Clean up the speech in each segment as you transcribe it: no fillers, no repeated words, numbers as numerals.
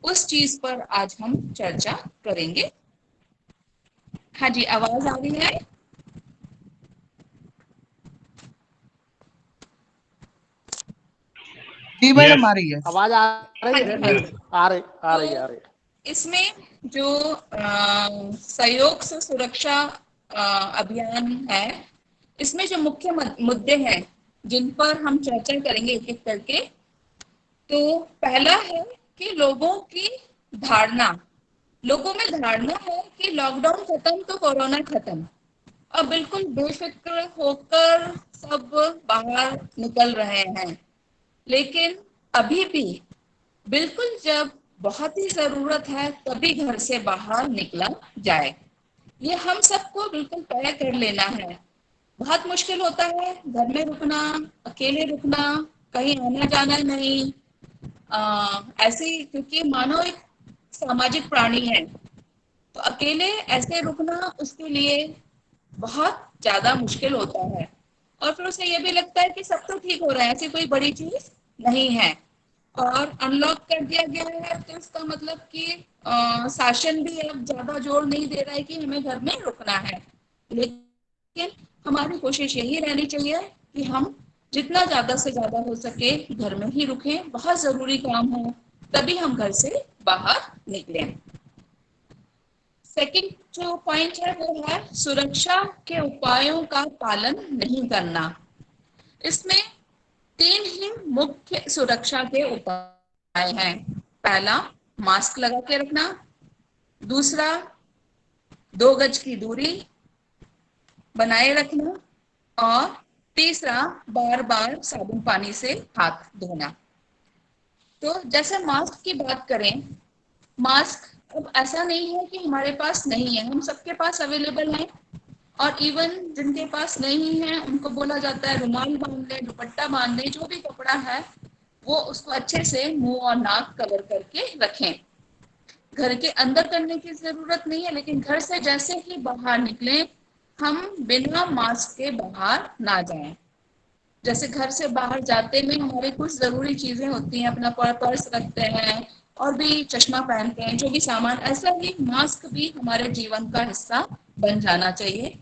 उस चीज पर आज हम चर्चा करेंगे। हाँ जी, आवाज आ रही है? जी यस। मैडम आ रही है। आवाज आ रही हाँ है जी, हाँ यस। जी। आ रही आ रही तो आ रही। इसमें जो सहयोग से सुरक्षा अभियान है, इसमें जो मुख्य मुद्दे हैं जिन पर हम चर्चा करेंगे एक एक करके। तो पहला है कि लोगों में धारणा है कि लॉकडाउन खत्म तो कोरोना खत्म, और बिल्कुल बेफिक्र होकर सब बाहर निकल रहे हैं। लेकिन अभी भी बिल्कुल जब बहुत ही जरूरत है तभी घर से बाहर निकला जाए, ये हम सबको बिल्कुल तय कर लेना है। बहुत मुश्किल होता है घर में रुकना, अकेले रुकना, कहीं आना जाना नहीं। ऐसे ही, क्योंकि मानव एक सामाजिक प्राणी है, तो अकेले ऐसे रुकना उसके लिए बहुत ज्यादा मुश्किल होता है। और फिर उसे ये भी लगता है कि सब तो ठीक हो रहा है, ऐसी कोई बड़ी चीज नहीं है। और अनलॉक कर दिया गया है तो इसका मतलब कि शासन भी अब ज्यादा जोर नहीं दे रहा है कि हमें घर में रुकना है। लेकिन हमारी कोशिश यही रहनी चाहिए कि हम जितना ज्यादा से ज्यादा हो सके घर में ही रुकें, बहुत जरूरी काम हो तभी हम घर से बाहर निकलें। सेकंड जो पॉइंट है वो है सुरक्षा के उपायों का पालन नहीं करना। इसमें तीन ही मुख्य सुरक्षा के उपाय हैं। पहला, मास्क लगा के रखना। दूसरा, 2 गज की दूरी बनाए रखना। और तीसरा, बार बार साबुन पानी से हाथ धोना। तो जैसे मास्क की बात करें, मास्क अब ऐसा नहीं है कि हमारे पास नहीं है, हम सबके पास अवेलेबल है। और इवन जिनके पास नहीं है उनको बोला जाता है रुमाल बांध ले, दुपट्टा बांध ले, जो भी कपड़ा है वो उसको अच्छे से मुंह और नाक कवर करके रखें। घर के अंदर करने की जरूरत नहीं है, लेकिन घर से जैसे ही बाहर निकले हम बिना मास्क के बाहर ना जाएं। जैसे घर से बाहर जाते में हमारे कुछ जरूरी चीजें होती हैं, अपना पर्स रखते हैं और भी चश्मा पहनते हैं, जो भी सामान, ऐसा ही मास्क भी हमारे जीवन का हिस्सा बन जाना चाहिए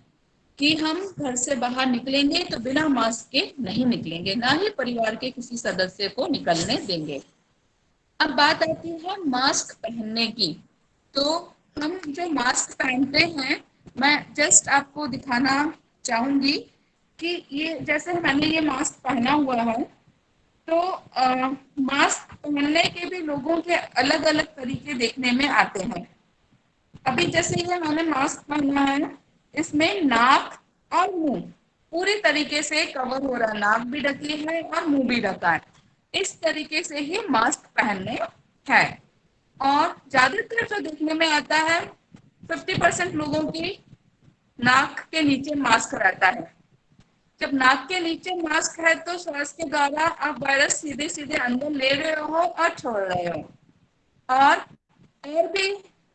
कि हम घर से बाहर निकलेंगे तो बिना मास्क के नहीं निकलेंगे, ना ही परिवार के किसी सदस्य को निकलने देंगे। अब बात आती है मास्क पहनने की। तो हम जो मास्क पहनते हैं, मैं जस्ट आपको दिखाना चाहूंगी कि ये जैसे मैंने ये मास्क पहना हुआ है, तो मास्क पहनने के भी लोगों के अलग अलग तरीके देखने में आते हैं। अभी जैसे ये मैंने मास्क पहना है, इसमें नाक और मुंह पूरी तरीके से कवर हो रहा है, नाक भी ढकी है और मुंह भी ढका है। इस तरीके से ही मास्क पहनने हैं। और ज्यादातर जो देखने में आता है, 50% लोगों की नाक के नीचे मास्क रहता है। जब नाक के नीचे मास्क है तो श्वास के द्वारा आप वायरस सीधे सीधे अंदर ले रहे हो और छोड़ रहे हो। और भी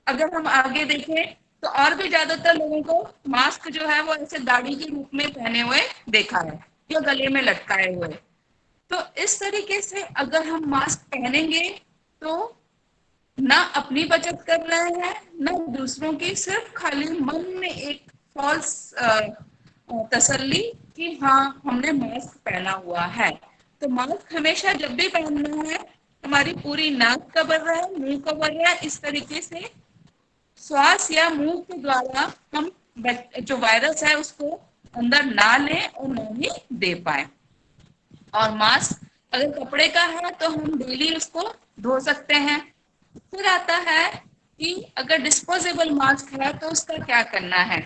अगर हम आगे देखें तो और भी ज्यादातर लोगों को मास्क जो है वो ऐसे दाढ़ी के रूप में पहने हुए देखा है या गले में लटकाए हुए। तो इस तरीके से अगर हम मास्क पहनेंगे तो ना अपनी बचत कर रहे हैं ना दूसरों की, सिर्फ खाली मन में एक फॉल्स तसल्ली कि हाँ हमने मास्क पहना हुआ है। तो मास्क हमेशा जब भी पहनना है, हमारी पूरी नाक कवर रहे, मुंह कवर रहे, इस तरीके से श्वास या मुंह के द्वारा हम जो वायरस है उसको अंदर ना लें और ना ही दे पाए। और मास्क अगर कपड़े का है तो हम डेली उसको धो सकते हैं। फिर आता है कि अगर डिस्पोजेबल मास्क है तो उसका क्या करना है।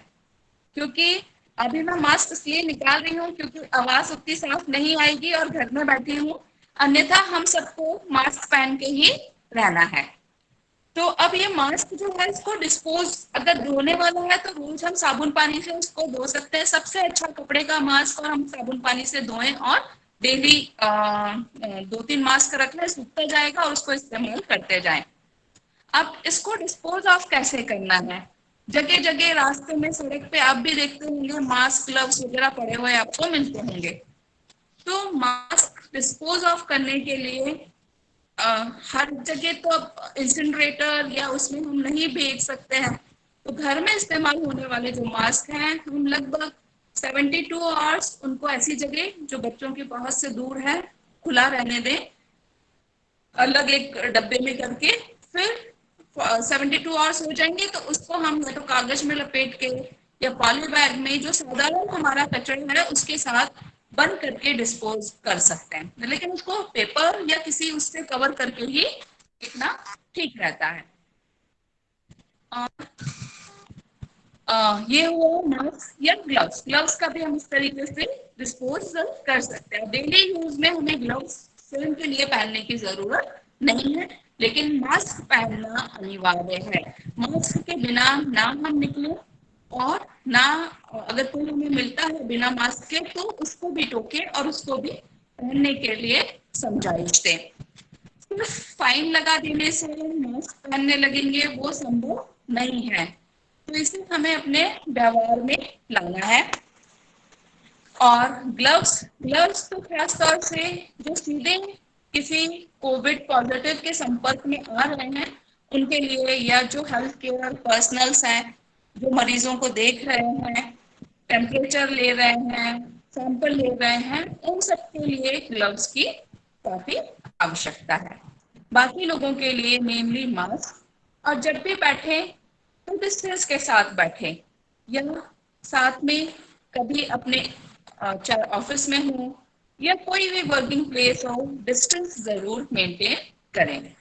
क्योंकि अभी मैं मास्क इसलिए निकाल रही हूँ क्योंकि आवाज उतनी साफ नहीं आएगी और घर में बैठी हूँ, अन्यथा हम सबको मास्क पहन के ही रहना है। तो अब ये मास्क जो है इसको डिस्पोज अगर धोने वाला है तो रोज हम साबुन पानी से उसको धो सकते हैं। सबसे अच्छा कपड़े का मास्क और हम साबुन पानी से धोएं और डेली 2-3 मास्क रख लें, सूखता जाएगा और उसको इस्तेमाल करते जाएं। अब इसको डिस्पोज ऑफ कैसे करना है। जगह जगह रास्ते में, सड़क पे आप भी देखते होंगे मास्क, ग्लव्स वगैरह पड़े हुए आपको मिलते होंगे। तो मास्क डिस्पोज ऑफ करने के लिए हर जगह तो अब इंसिनरेटर या उसमें हम नहीं भेज सकते हैं, तो घर में इस्तेमाल होने वाले जो मास्क हैं हम लगभग 72 आवर्स उनको ऐसी जगह जो बच्चों की पहुंच से दूर है खुला रहने दें, अलग एक डब्बे में करके। फिर 72 आवर्स हो जाएंगे तो उसको हम या तो कागज में लपेट के या पॉली बैग में जो साधारण हमारा कचरा है उसके साथ बंद करके डिस्पोज कर सकते हैं, लेकिन उसको पेपर या किसी उससे कवर करके ही इतना ठीक रहता है। और ये हुआ मास्क या ग्लव्स। ग्लव्स का भी हम इस तरीके से डिस्पोजल कर सकते हैं। डेली यूज में हमें ग्लव्स स्वयं के लिए पहनने की जरूरत नहीं है, लेकिन मास्क पहनना अनिवार्य है। मास्क के बिना ना हम निकले और ना अगर कोई हमें मिलता है बिना मास्क के तो उसको भी टोके और उसको भी पहनने के लिए समझाइश दें। सिर्फ फाइन लगा देने से मास्क पहनने लगेंगे वो संभव नहीं है, तो इसे हमें अपने व्यवहार में लाना है। और ग्लव्स ग्लव्स तो खास तौर से जो सीधे किसी कोविड पॉजिटिव के संपर्क में आ रहे हैं उनके लिए, या जो हेल्थ केयर पर्सनल्स हैं जो मरीजों को देख रहे हैं, टेम्परेचर ले रहे हैं, सैंपल ले रहे हैं, उन सबके लिए ग्लव्स की काफी आवश्यकता है। बाकी लोगों के लिए मेनली मास्क। और जब भी बैठे तो डिस्टेंस के साथ बैठे, या साथ में कभी अपने चाहे ऑफिस में हो या कोई भी वर्किंग प्लेस हो, डिस्टेंस जरूर मेंटेन करें।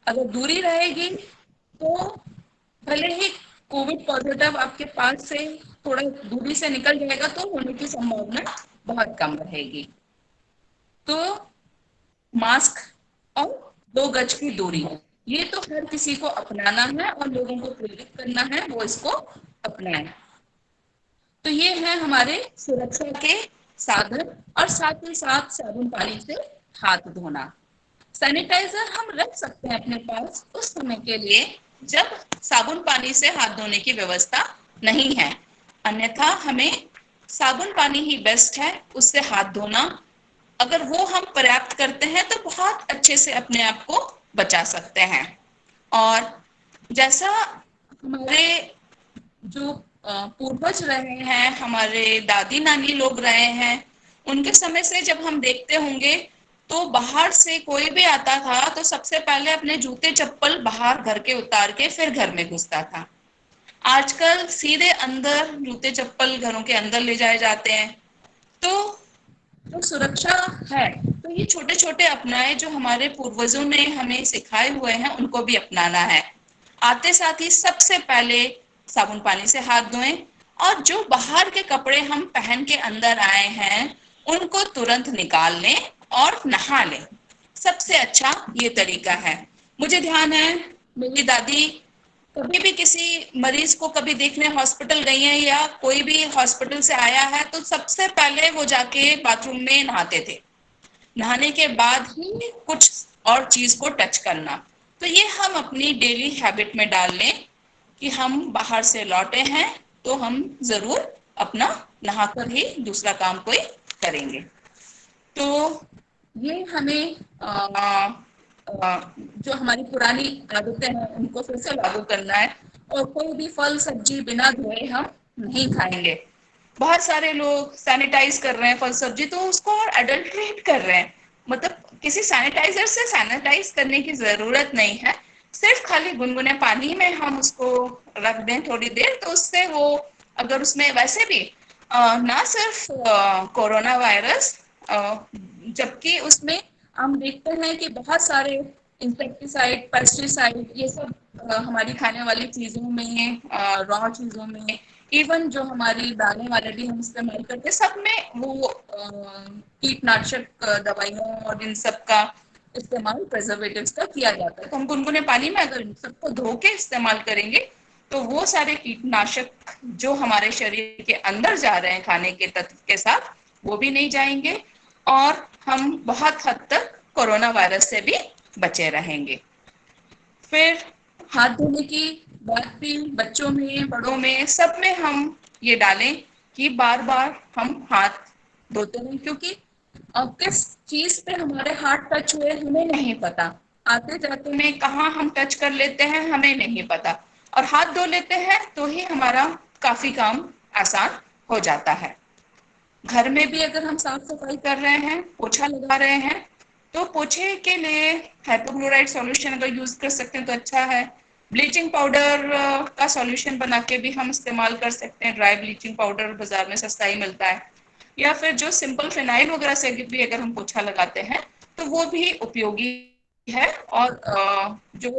अगर दूरी रहेगी तो भले ही कोविड पॉजिटिव आपके पास से थोड़ा दूरी से निकल जाएगा तो होने की संभावना बहुत कम रहेगी। तो मास्क और 2 गज की दूरी, ये तो हर किसी को अपनाना है और लोगों को प्रेरित करना है वो इसको अपनाएं। तो ये है हमारे सुरक्षा के साधन, और साथ ही साथ साबुन पानी से हाथ धोना। सैनिटाइजर हम रख सकते हैं अपने पास उस समय के लिए जब साबुन पानी से हाथ धोने की व्यवस्था नहीं है, अन्यथा हमें साबुन पानी ही बेस्ट है उससे हाथ धोना। अगर वो हम पर्याप्त करते हैं तो बहुत अच्छे से अपने आप को बचा सकते हैं। और जैसा हमारे जो पूर्वज रहे हैं, हमारे दादी नानी लोग रहे हैं, उनके समय से जब हम देखते होंगे तो बाहर से कोई भी आता था तो सबसे पहले अपने जूते चप्पल बाहर घर के उतार के फिर घर में घुसता था। आजकल सीधे अंदर जूते चप्पल घरों के अंदर ले जाए जाते हैं। तो जो सुरक्षा है तो ये छोटे छोटे अपनाए जो हमारे पूर्वजों ने हमें सिखाए हुए हैं उनको भी अपनाना है। आते साथ ही सबसे पहले साबुन पानी से हाथ धोएं, और जो बाहर के कपड़े हम पहन के अंदर आए हैं उनको तुरंत निकाल लें और नहा लें। सबसे अच्छा ये तरीका है। मुझे ध्यान है मेरी दादी कभी भी किसी मरीज को कभी देखने हॉस्पिटल गई हैं या कोई भी हॉस्पिटल से आया है तो सबसे पहले वो जाके बाथरूम में नहाते थे, नहाने के बाद ही कुछ और चीज को टच करना। तो ये हम अपनी डेली हैबिट में डाल लें कि हम बाहर से लौटे हैं तो हम जरूर अपना नहाकर ही दूसरा काम कोई करेंगे। तो ये हमें जो हमारी पुरानी आदतें हैं उनको फिर से लागू करना है, और कोई भी फल सब्जी बिना धोए हम नहीं खाएंगे। बहुत सारे लोग सैनिटाइज कर रहे हैं फल सब्जी तो उसको और एडल्ट्रेट कर रहे हैं, मतलब किसी सैनिटाइजर से सैनिटाइज करने की जरूरत नहीं है। सिर्फ खाली गुनगुने पानी में हम उसको रख दें थोड़ी देर तो उससे वो, अगर उसमें वैसे भी ना सिर्फ कोरोना वायरस, जबकि उसमें हम देखते हैं कि बहुत सारे इंसेक्टिसाइड पेस्टिसाइड ये सब हमारी खाने वाली चीजों में, रॉ चीजों में, इवन जो हमारी दालें वाले भी हम इस्तेमाल करते हैं सब में वो कीटनाशक दवाइयों और इन सब का इस्तेमाल प्रिजर्वेटिव्स का किया जाता है। तो हम गुनगुने पानी में अगर इन सबको धो के इस्तेमाल करेंगे तो वो सारे कीटनाशक जो हमारे शरीर के अंदर जा रहे हैं खाने के तत्व के साथ वो भी नहीं जाएंगे, और हम बहुत हद तक कोरोना वायरस से भी बचे रहेंगे। फिर हाथ धोने की बात भी बच्चों में बड़ों में सब में हम ये डालें कि बार बार हम हाथ धोते रहें, क्योंकि किस चीज पे हमारे हाथ टच हुए हमें नहीं पता। आते जाते में कहाँ हम टच कर लेते हैं हमें नहीं पता, और हाथ धो लेते हैं तो ही हमारा काफी काम आसान हो जाता है। घर में भी अगर हम साफ सफाई कर रहे हैं, पोछा लगा रहे हैं, तो पोछे के लिए हाइपोक्लोराइड सॉल्यूशन अगर यूज कर सकते हैं तो अच्छा है। ब्लीचिंग पाउडर का सॉल्यूशन बना के भी हम इस्तेमाल कर सकते हैं, ड्राई ब्लीचिंग पाउडर बाजार में सस्ता ही मिलता है। या फिर जो सिंपल फिनाइल वगैरह से भी अगर हम पोछा लगाते हैं तो वो भी उपयोगी है। और जो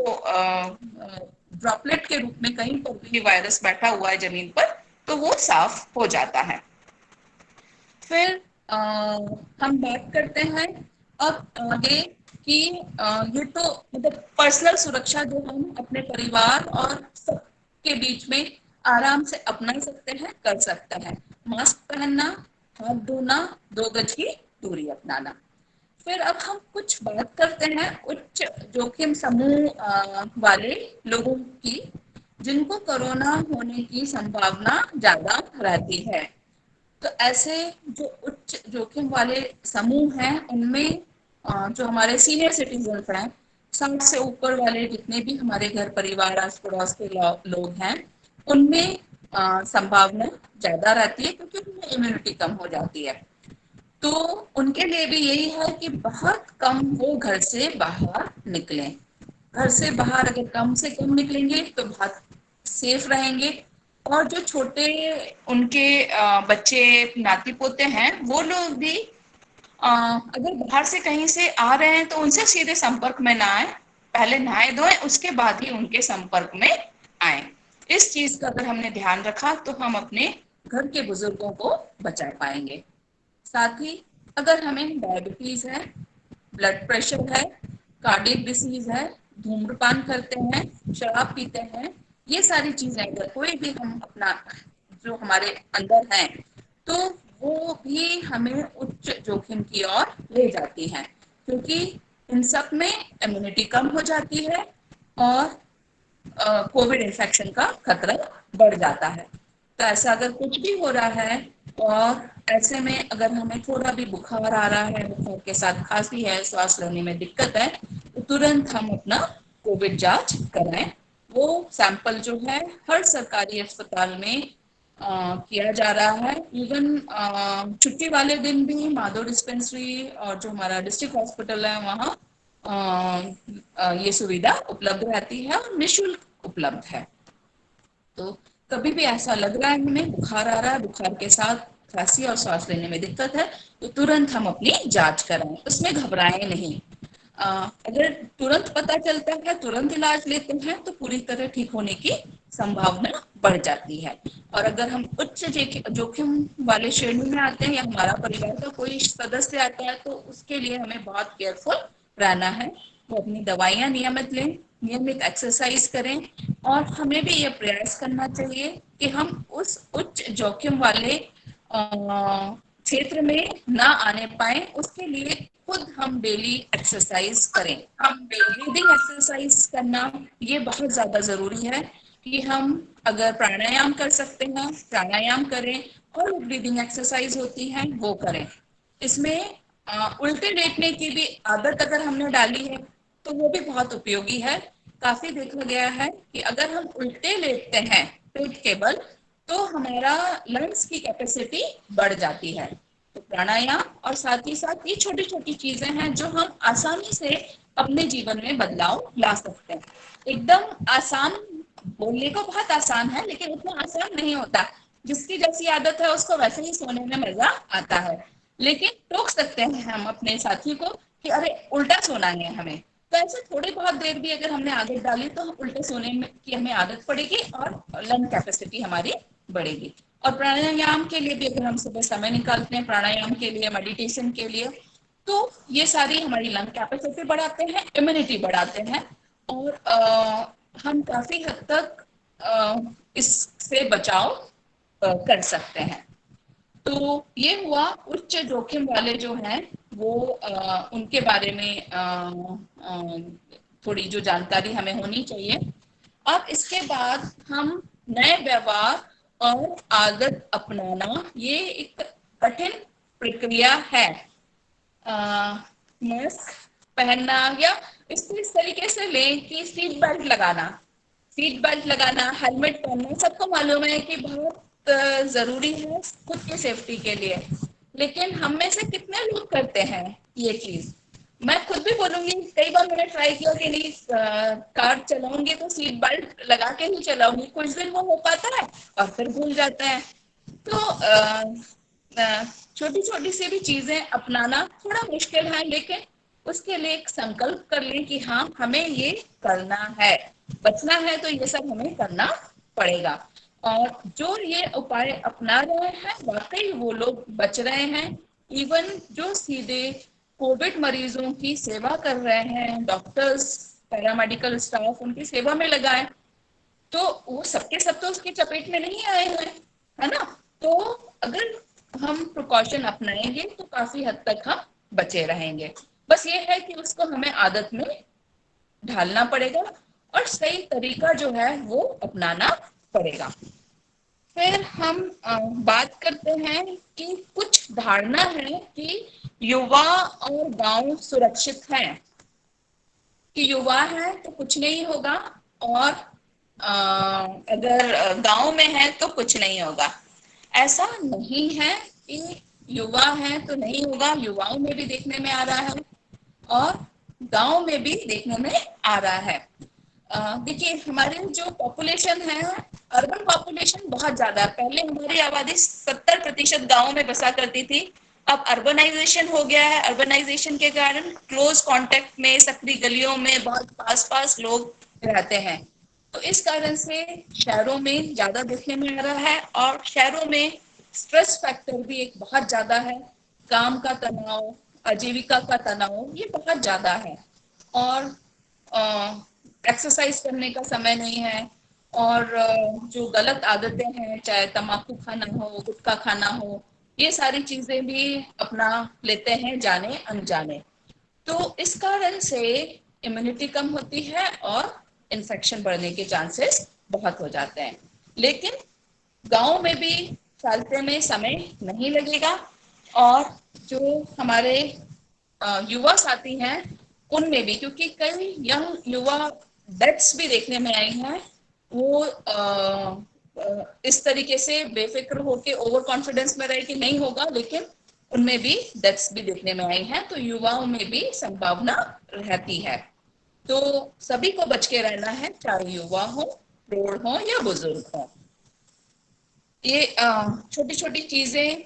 ड्रॉपलेट के रूप में कहीं पर भी वायरस बैठा हुआ है जमीन पर तो वो साफ हो जाता है। फिर हम बात करते हैं अब आगे कि ये तो मतलब पर्सनल सुरक्षा जो हम अपने परिवार और सबके बीच में आराम से अपना सकते हैं, कर सकते हैं। मास्क पहनना, हाथ धोना, 2 गज की दूरी अपनाना। फिर अब हम कुछ बात करते हैं उच्च जोखिम समूह वाले लोगों की, जिनको कोरोना होने की संभावना ज्यादा रहती है। तो ऐसे जो उच्च जोखिम वाले समूह हैं उनमें जो हमारे सीनियर सिटीजन हैं, 60 से ऊपर वाले जितने भी हमारे घर परिवार आस पड़ोस के लोग हैं, उनमें संभावना ज्यादा रहती है क्योंकि उनमें इम्यूनिटी कम हो जाती है। तो उनके लिए भी यही है कि बहुत कम वो घर से बाहर निकलें। घर से बाहर अगर कम से कम निकलेंगे तो बहुत सेफ रहेंगे। और जो छोटे उनके बच्चे नाती पोते हैं वो लोग भी अगर बाहर से कहीं से आ रहे हैं तो उनसे सीधे संपर्क में ना आए, पहले नहाए धोए उसके बाद ही उनके संपर्क में आए। इस चीज का अगर हमने ध्यान रखा तो हम अपने घर के बुजुर्गों को बचा पाएंगे। साथ ही अगर हमें डायबिटीज है, ब्लड प्रेशर है, कार्डियक डिसीज है, धूम्रपान करते हैं, शराब पीते हैं, ये सारी चीजें अगर कोई भी हम अपना जो हमारे अंदर हैं तो वो भी हमें उच्च जोखिम की ओर ले जाती हैं, क्योंकि इन सब में इम्यूनिटी कम हो जाती है और कोविड इन्फेक्शन का खतरा बढ़ जाता है। तो ऐसा अगर कुछ भी हो रहा है और ऐसे में अगर हमें थोड़ा भी बुखार आ रहा है, बुखार के साथ खांसी है, सांस लेने में दिक्कत है, तो तुरंत हम अपना कोविड जांच कराएं। वो सैंपल जो है हर सरकारी अस्पताल में किया जा रहा है। इवन छुट्टी वाले दिन भी माधव डिस्पेंसरी और जो हमारा डिस्ट्रिक्ट हॉस्पिटल है वहाँ ये सुविधा उपलब्ध रहती है और निःशुल्क उपलब्ध है। तो कभी भी ऐसा लग रहा है हमें बुखार आ रहा है, बुखार के साथ खांसी और सांस लेने में दिक्कत है, तो तुरंत हम अपनी जांच कराएं, उसमें घबराएं नहीं। अगर तुरंत पता चलता है, तुरंत इलाज लेते हैं तो पूरी तरह ठीक होने की संभावना बढ़ जाती है। और अगर हम उच्च जोखिम वाले श्रेणी में आते हैं या हमारा परिवार का कोई सदस्य आता है तो उसके लिए हमें बहुत केयरफुल रहना है। वो अपनी दवाइयां नियमित लें, नियमित एक्सरसाइज करें, और हमें भी ये प्रयास करना चाहिए कि हम उस उच्च जोखिम वाले क्षेत्र में ना आने पाए, उसके लिए खुद हम डेली एक्सरसाइज करें। हम ब्रीदिंग एक्सरसाइज करना ये बहुत ज्यादा जरूरी है कि हम अगर प्राणायाम कर सकते हैं प्राणायाम करें, और ब्रीदिंग एक्सरसाइज होती है वो करें। इसमें उल्टे लेटने की भी आदत अगर हमने डाली है तो वो भी बहुत उपयोगी है। काफी देखा गया है कि अगर हम उल्टे लेटते हैं पेट के बल तो हमारा लंग्स की कैपेसिटी बढ़ जाती है। तो प्राणायाम और साथ ही साथ ये छोटी छोटी चीजें हैं जो हम आसानी से अपने जीवन में बदलाव ला सकते हैं। एकदम आसान, बोलने को बहुत आसान है लेकिन उतना आसान नहीं होता। जिसकी जैसी आदत है उसको वैसे ही सोने में मजा आता है। लेकिन टोक सकते हैं हम अपने साथी को कि अरे उल्टा सोना है हमें, तो ऐसे थोड़ी बहुत देर भी अगर हमने आदत डाली तो हम उल्टे सोने में की हमें आदत पड़ेगी और लंग कैपेसिटी हमारी बढ़ेगी। और प्राणायाम के लिए भी अगर हम सुबह समय निकालते हैं प्राणायाम के लिए, मेडिटेशन के लिए, तो ये सारी हमारी लंग कैपेसिटी बढ़ाते हैं, इम्यूनिटी बढ़ाते हैं, और हम काफी हद तक इससे बचाव कर सकते हैं। तो ये हुआ उच्च जोखिम वाले जो हैं वो उनके बारे में थोड़ी जो जानकारी हमें होनी चाहिए। अब इसके बाद हम नए व्यवहार और आदत अपनाना, ये एक कठिन प्रक्रिया है। मास्क पहनना, या इसको इस तरीके से लें कि सीट बेल्ट लगाना, हेलमेट पहनना सबको मालूम है कि बहुत जरूरी है खुद की सेफ्टी के लिए। लेकिन हम में से कितने लोग करते हैं ये चीज? मैं खुद भी बोलूंगी, कई बार मैंने ट्राई किया कि नहीं कार चलाऊंगी तो सीट बेल्ट लगा के ही चलाऊंगी, कुछ दिन वो हो पाता है और फिर भूल जाता है। तो छोटी छोटी सी भी चीजें अपनाना थोड़ा मुश्किल है, लेकिन उसके लिए एक संकल्प कर लें कि हाँ हमें ये करना है, बचना है तो ये सब हमें करना पड़ेगा। और जो ये उपाय अपना रहे हैं वाकई वो लोग बच रहे हैं। इवन जो सीधे कोविड मरीजों की सेवा कर रहे हैं, डॉक्टर्स, पैरामेडिकल स्टाफ उनकी सेवा में लगा है, तो वो सबके सब तो उसकी चपेट में नहीं आए हुए, है ना? तो अगर हम प्रिकॉशन अपनाएंगे तो काफी हद तक हम बचे रहेंगे। बस ये है कि उसको हमें आदत में ढालना पड़ेगा और सही तरीका जो है वो अपनाना पड़ेगा। फिर हम बात करते हैं कि कुछ धारणा है कि युवा और गांव सुरक्षित हैं, कि युवा है तो कुछ नहीं होगा और अगर गांव में है तो कुछ नहीं होगा। ऐसा नहीं है कि युवा है तो नहीं होगा, युवाओं में भी देखने में आ रहा है और गांव में भी देखने में आ रहा है। देखिए हमारी जो पॉपुलेशन है, अर्बन पॉपुलेशन बहुत ज्यादा है। पहले हमारी आबादी 70% गांवों में बसा करती थी, अब अर्बनाइजेशन हो गया है। अर्बनाइजेशन के कारण क्लोज कांटेक्ट में, सकरी गलियों में बहुत पास पास लोग रहते हैं, तो इस कारण से शहरों में ज्यादा देखने में आ रहा है। और शहरों में स्ट्रेस फैक्टर भी एक बहुत ज्यादा है, काम का तनाव, आजीविका का तनाव ये बहुत ज्यादा है, और एक्सरसाइज करने का समय नहीं है, और जो गलत आदतें हैं, चाहे तम्बाकू खाना हो, गुटखा खाना हो, ये सारी चीजें भी अपना लेते हैं जाने अनजाने। तो इस कारण से इम्यूनिटी कम होती है और इन्फेक्शन बढ़ने के चांसेस बहुत हो जाते हैं। लेकिन गांव में भी फैलते में समय नहीं लगेगा, और जो हमारे युवा साथी हैं उनमें भी, क्योंकि कई यंग युवा डेथ्स भी देखने में आई हैं, वो इस तरीके से बेफिक्र होके ओवर कॉन्फिडेंस में रहे कि नहीं होगा, लेकिन उनमें भी डेथ्स भी देखने में आई हैं, तो युवाओं में भी संभावना रहती है। तो सभी को बच के रहना है, चाहे युवा हो, प्रौढ़ हो या बुजुर्ग हो। ये छोटी छोटी चीजें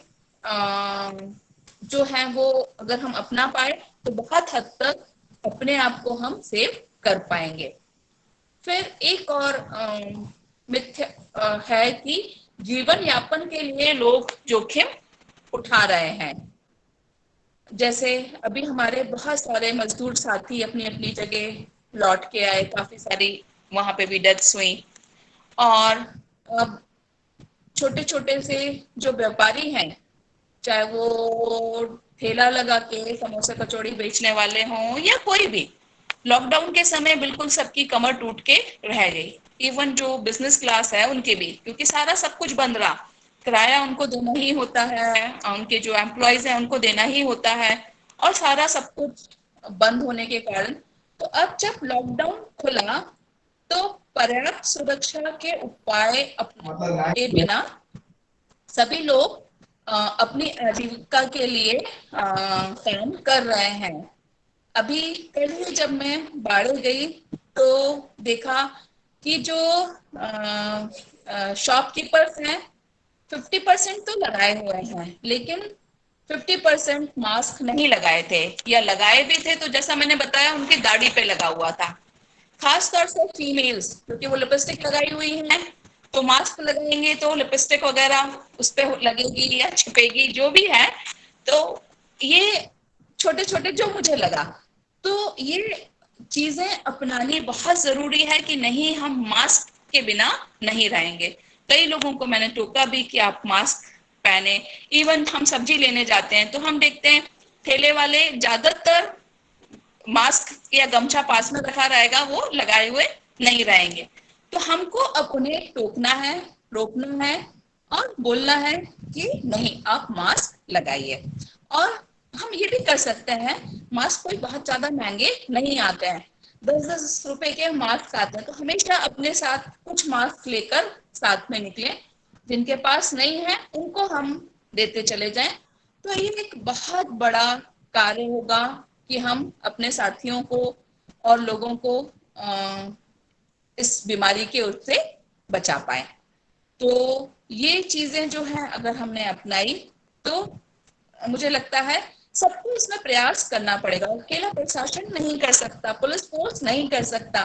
जो हैं वो अगर हम अपना पाए तो बहुत हद तक अपने आप को हम सेव कर पाएंगे। फिर एक और मिथ्य है कि जीवन यापन के लिए लोग जोखिम उठा रहे हैं। जैसे अभी हमारे बहुत सारे मजदूर साथी अपनी अपनी जगह लौट के आए, काफी सारी वहां पे भी डेथ्स हुई, और अब छोटे छोटे से जो व्यापारी हैं, चाहे वो ठेला लगा के समोसा कचौड़ी बेचने वाले हों या कोई भी, लॉकडाउन के समय बिल्कुल सबकी कमर टूट के रह गई। इवन जो बिजनेस क्लास है उनके भी, क्योंकि सारा सब कुछ बंद रहा, किराया उनको देना ही होता है, उनके जो एम्प्लॉयज हैं उनको देना ही होता है, और सारा सब कुछ बंद होने के कारण, तो अब जब लॉकडाउन खुला तो पर्याप्त सुरक्षा के उपाय अपने बिना सभी लोग अपनी आजीविका के लिए काम कर रहे हैं। अभी कल ही जब मैं बाड़े गई तो देखा कि जो शॉपकीपर्स हैं 50% तो लगाए हुए हैं, लेकिन 50% मास्क नहीं लगाए थे, या लगाए भी थे तो जैसा मैंने बताया उनकी दाढ़ी पे लगा हुआ था। खास तौर से फीमेल्स, क्योंकि वो लिपस्टिक लगाई हुई है, तो मास्क लगाएंगे तो लिपस्टिक वगैरह उस पर लगेगी या छिपेगी जो भी है। तो ये छोटे छोटे जो मुझे लगा, तो ये चीजें अपनानी बहुत जरूरी है कि नहीं हम मास्क के बिना नहीं रहेंगे। कई लोगों को मैंने टोका भी कि आप मास्क पहने। इवन हम सब्जी लेने जाते हैं तो हम देखते हैं ठेले वाले ज्यादातर मास्क या गमछा पास में रखा रहेगा, वो लगाए हुए नहीं रहेंगे। तो हमको अब उन्हें टोकना है, रोकना है और बोलना है कि नहीं आप मास्क लगाइए। और हम ये भी कर सकते हैं, मास्क कोई बहुत ज्यादा महंगे नहीं आते हैं, 10-10 रुपए के मास्क आते हैं, तो हमेशा अपने साथ कुछ मास्क लेकर साथ में निकले, जिनके पास नहीं है उनको हम देते चले जाएं। तो ये एक बहुत बड़ा कार्य होगा कि हम अपने साथियों को और लोगों को इस बीमारी के उससे बचा पाए। तो ये चीजें जो है अगर हमने अपनाई तो मुझे लगता है सबको इसमें प्रयास करना पड़ेगा, अकेला प्रशासन नहीं कर सकता, पुलिस फोर्स नहीं कर सकता।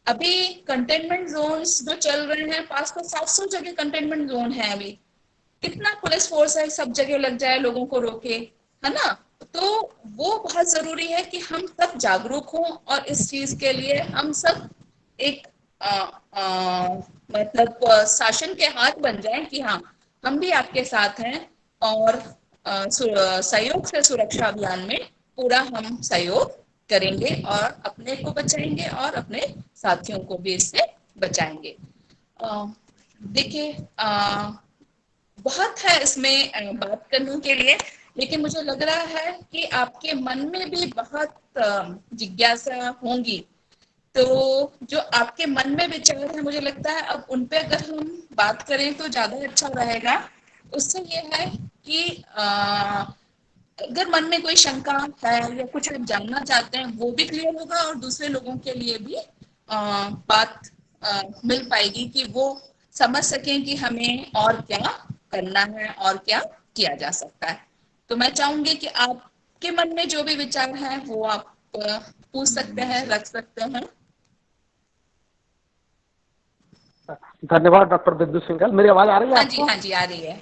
अभी कंटेनमेंट जोन्स जो चल रहे हैं, 500-700 जगह कंटेनमेंट जोन है अभी, कितना पुलिस फोर्स है, सब जगह लग जाए लोगों को रोके, है ना? तो वो बहुत जरूरी है कि हम सब जागरूक हों और इस चीज के लिए हम सब एक आ, आ, मतलब शासन के हाथ बन जाए कि हाँ, हम भी आपके साथ हैं और सहयोग से सुरक्षा अभियान में पूरा हम सहयोग करेंगे और अपने को बचाएंगे और अपने साथियों को भी इससे बचाएंगे। देखिए, बहुत है इसमें बात करने के लिए, लेकिन मुझे लग रहा है कि आपके मन में भी बहुत जिज्ञासा होंगी, तो जो आपके मन में विचार है मुझे लगता है अब उन पे अगर हम बात करें तो ज्यादा अच्छा रहेगा। उससे ये है कि अगर मन में कोई शंका है या कुछ आप जानना चाहते हैं वो भी क्लियर होगा और दूसरे लोगों के लिए भी बात मिल पाएगी कि वो समझ सकें कि हमें और क्या करना है और क्या किया जा सकता है। तो मैं चाहूंगी कि आपके मन में जो भी विचार है वो आप पूछ सकते हैं, रख सकते हैं। धन्यवाद डॉक्टर विद्युत सिंघल। मेरी आवाज आ रही है हाँ जी, आपको? हाँ जी, आ रही है।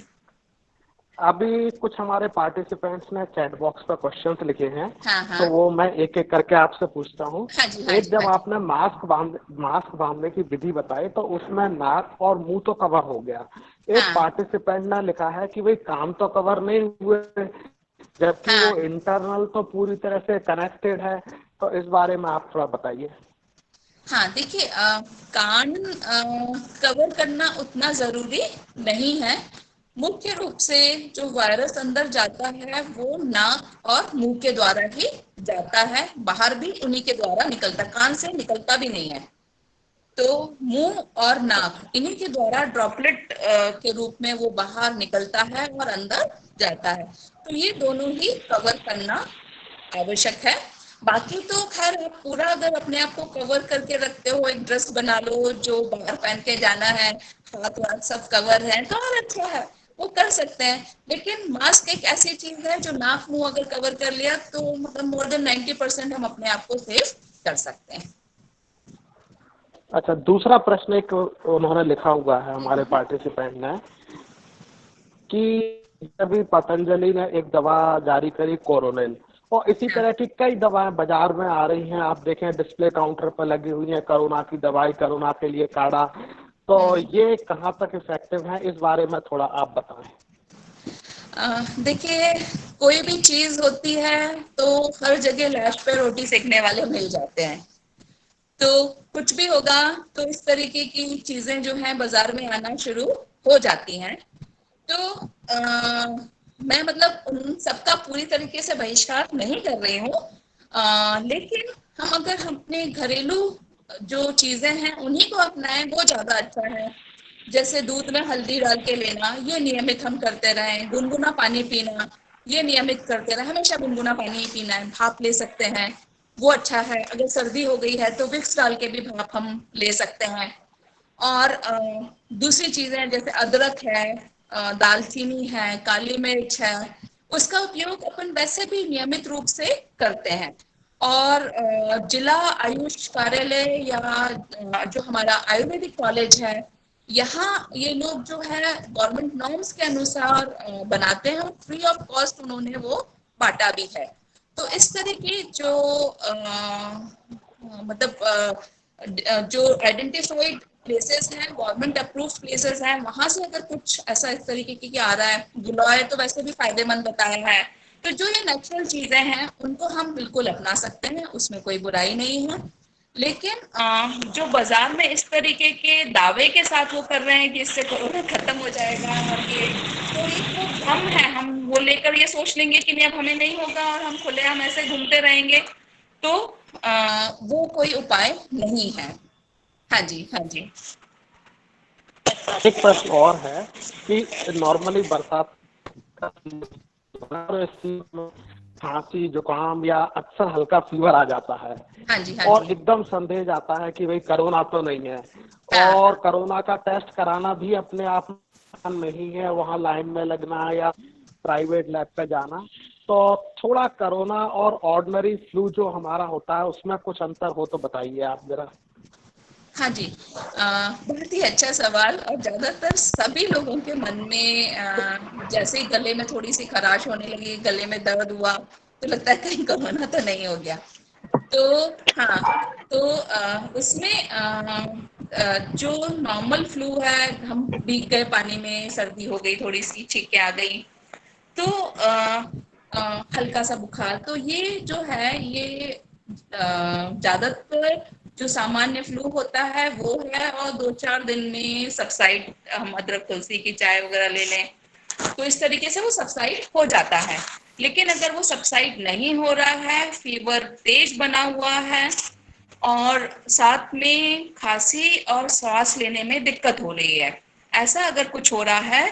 अभी कुछ हमारे पार्टिसिपेंट्स ने चैट बॉक्स पर क्वेश्चंस लिखे हैं, हाँ, हाँ। तो वो मैं एक एक करके आपसे पूछता हूँ। हाँ जी, हाँ एक, जी, जब हाँ जी। आपने मास्क बांधने की विधि बताई तो उसमें नाक और मुंह तो कवर हो गया। एक हाँ, पार्टिसिपेंट ने लिखा है कि भाई कान तो कवर नहीं हुए, जबकि हाँ। वो इंटरनल तो पूरी तरह से कनेक्टेड है। तो इस बारे में आप थोड़ा बताइए। हाँ, देखिए, कान कवर करना उतना जरूरी नहीं है। मुख्य रूप से जो वायरस अंदर जाता है वो नाक और मुंह के द्वारा ही जाता है, बाहर भी उन्हीं के द्वारा निकलता, कान से निकलता भी नहीं है। तो मुंह और नाक अच्छा। इन्हीं के द्वारा ड्रॉपलेट के रूप में वो बाहर निकलता है और अंदर जाता है। तो ये दोनों ही कवर करना आवश्यक है। बाकी तो खैर आप पूरा अगर अपने आप को कवर करके रखते हो, एक ड्रेस बना लो जो बाहर पहन के जाना है, हाथ वाथ सब कवर है तो और अच्छा है, वो कर सकते हैं। लेकिन मास्क एक ऐसी चीज है जो नाक मुंह अगर कवर कर लिया तो मतलब मोर देन 90% हम अपने आप को सेफ कर सकते हैं। अच्छा, दूसरा प्रश्न एक उन्होंने लिखा हुआ है हमारे हम्म। पार्टिसिपेंट ने कि अभी पतंजलि ने एक दवा जारी करी कोरोनिल, और इसी हाँ। तरह की कई दवाएं बाजार में आ रही हैं। आप देखें डिस्प्ले काउंटर पर लगी हुई हैं, कोरोना की दवाई, कोरोना के लिए काढ़ा। तो हम्म। ये कहाँ तक इफेक्टिव है, इस बारे में थोड़ा आप बताएं। देखिए, कोई भी चीज होती है तो हर जगह लाश पे रोटी सेकने वाले मिल जाते हैं। तो कुछ भी होगा तो इस तरीके की चीजें जो है बाजार में आना शुरू हो जाती हैं। तो मैं मतलब उन सबका पूरी तरीके से बहिष्कार नहीं कर रही हूँ, लेकिन हम अगर अपने घरेलू जो चीजें हैं उन्हीं को अपनाएं वो ज्यादा अच्छा है। जैसे दूध में हल्दी डाल के लेना, ये नियमित हम करते रहें। गुनगुना पानी पीना, ये नियमित करते रहें, हमेशा गुनगुना पानी ही पीना है। भाप ले सकते हैं, वो अच्छा है। अगर सर्दी हो गई है तो विक्स डाल के भी भाप हम ले सकते हैं। और दूसरी चीजें जैसे अदरक है, दालचीनी है, काली मिर्च है, उसका उपयोग अपन वैसे भी नियमित रूप से करते हैं। और जिला आयुष कार्यालय या जो हमारा आयुर्वेदिक कॉलेज है, यहाँ ये लोग जो है गवर्नमेंट नॉर्म्स के अनुसार बनाते हैं और फ्री ऑफ कॉस्ट उन्होंने वो बांटा भी है। तो इस तरह की जो मतलब जो आइडेंटिफाइड प्लेसेस हैं, गवर्नमेंट अप्रूव प्लेसेस हैं, वहां से अगर कुछ ऐसा इस तरीके की आ रहा है, गिलोय तो वैसे भी फायदेमंद बताया है, तो जो ये नेचुरल चीजें हैं उनको हम बिल्कुल अपना सकते हैं, उसमें कोई बुराई नहीं है। लेकिन जो बाजार में इस तरीके के दावे के साथ वो कर रहे हैं कि इससे कोरोना खत्म हो जाएगा और ये, तो ये तो भ्रम है, हम वो लेकर ये सोच लेंगे कि नहीं अब हमें नहीं होगा और हम खुलेआम ऐसे घूमते रहेंगे, तो वो कोई उपाय नहीं है। हाँ जी, हाँ जी। एक प्रश्न और है कि नॉर्मली बरसात का खांसी जुकाम या अक्सर हल्का फीवर आ जाता है हाँ जी, हाँ और जी। एकदम संदेह जाता है कि भाई कोरोना तो नहीं है, हाँ, और कोरोना का टेस्ट कराना भी अपने आप में नहीं है, वहाँ लाइन में लगना या प्राइवेट लैब पे जाना। तो थोड़ा कोरोना और ऑर्डिनरी फ्लू जो हमारा होता है उसमें कुछ अंतर हो तो बताइए आप जरा। हाँ जी। बहुत ही अच्छा सवाल, और ज्यादातर सभी लोगों के मन में जैसे ही गले में थोड़ी सी खराश होने लगी, गले में दर्द हुआ, तो लगता है कहीं कोरोना तो नहीं हो गया। तो हाँ, तो उसमें जो नॉर्मल फ्लू है, हम भीग गए पानी में, सर्दी हो गई, थोड़ी सी छींकें आ गई, तो हल्का सा बुखार, तो ये जो है ये ज्यादातर जो सामान्य फ्लू होता है वो है, और 2-4 दिन में सबसाइड, हम अदरक तुलसी की चाय वगैरह ले लें तो इस तरीके से वो सबसाइड हो जाता है। लेकिन अगर वो सबसाइड नहीं हो रहा है, फीवर तेज बना हुआ है, और साथ में खांसी और सांस लेने में दिक्कत हो रही है, ऐसा अगर कुछ हो रहा है,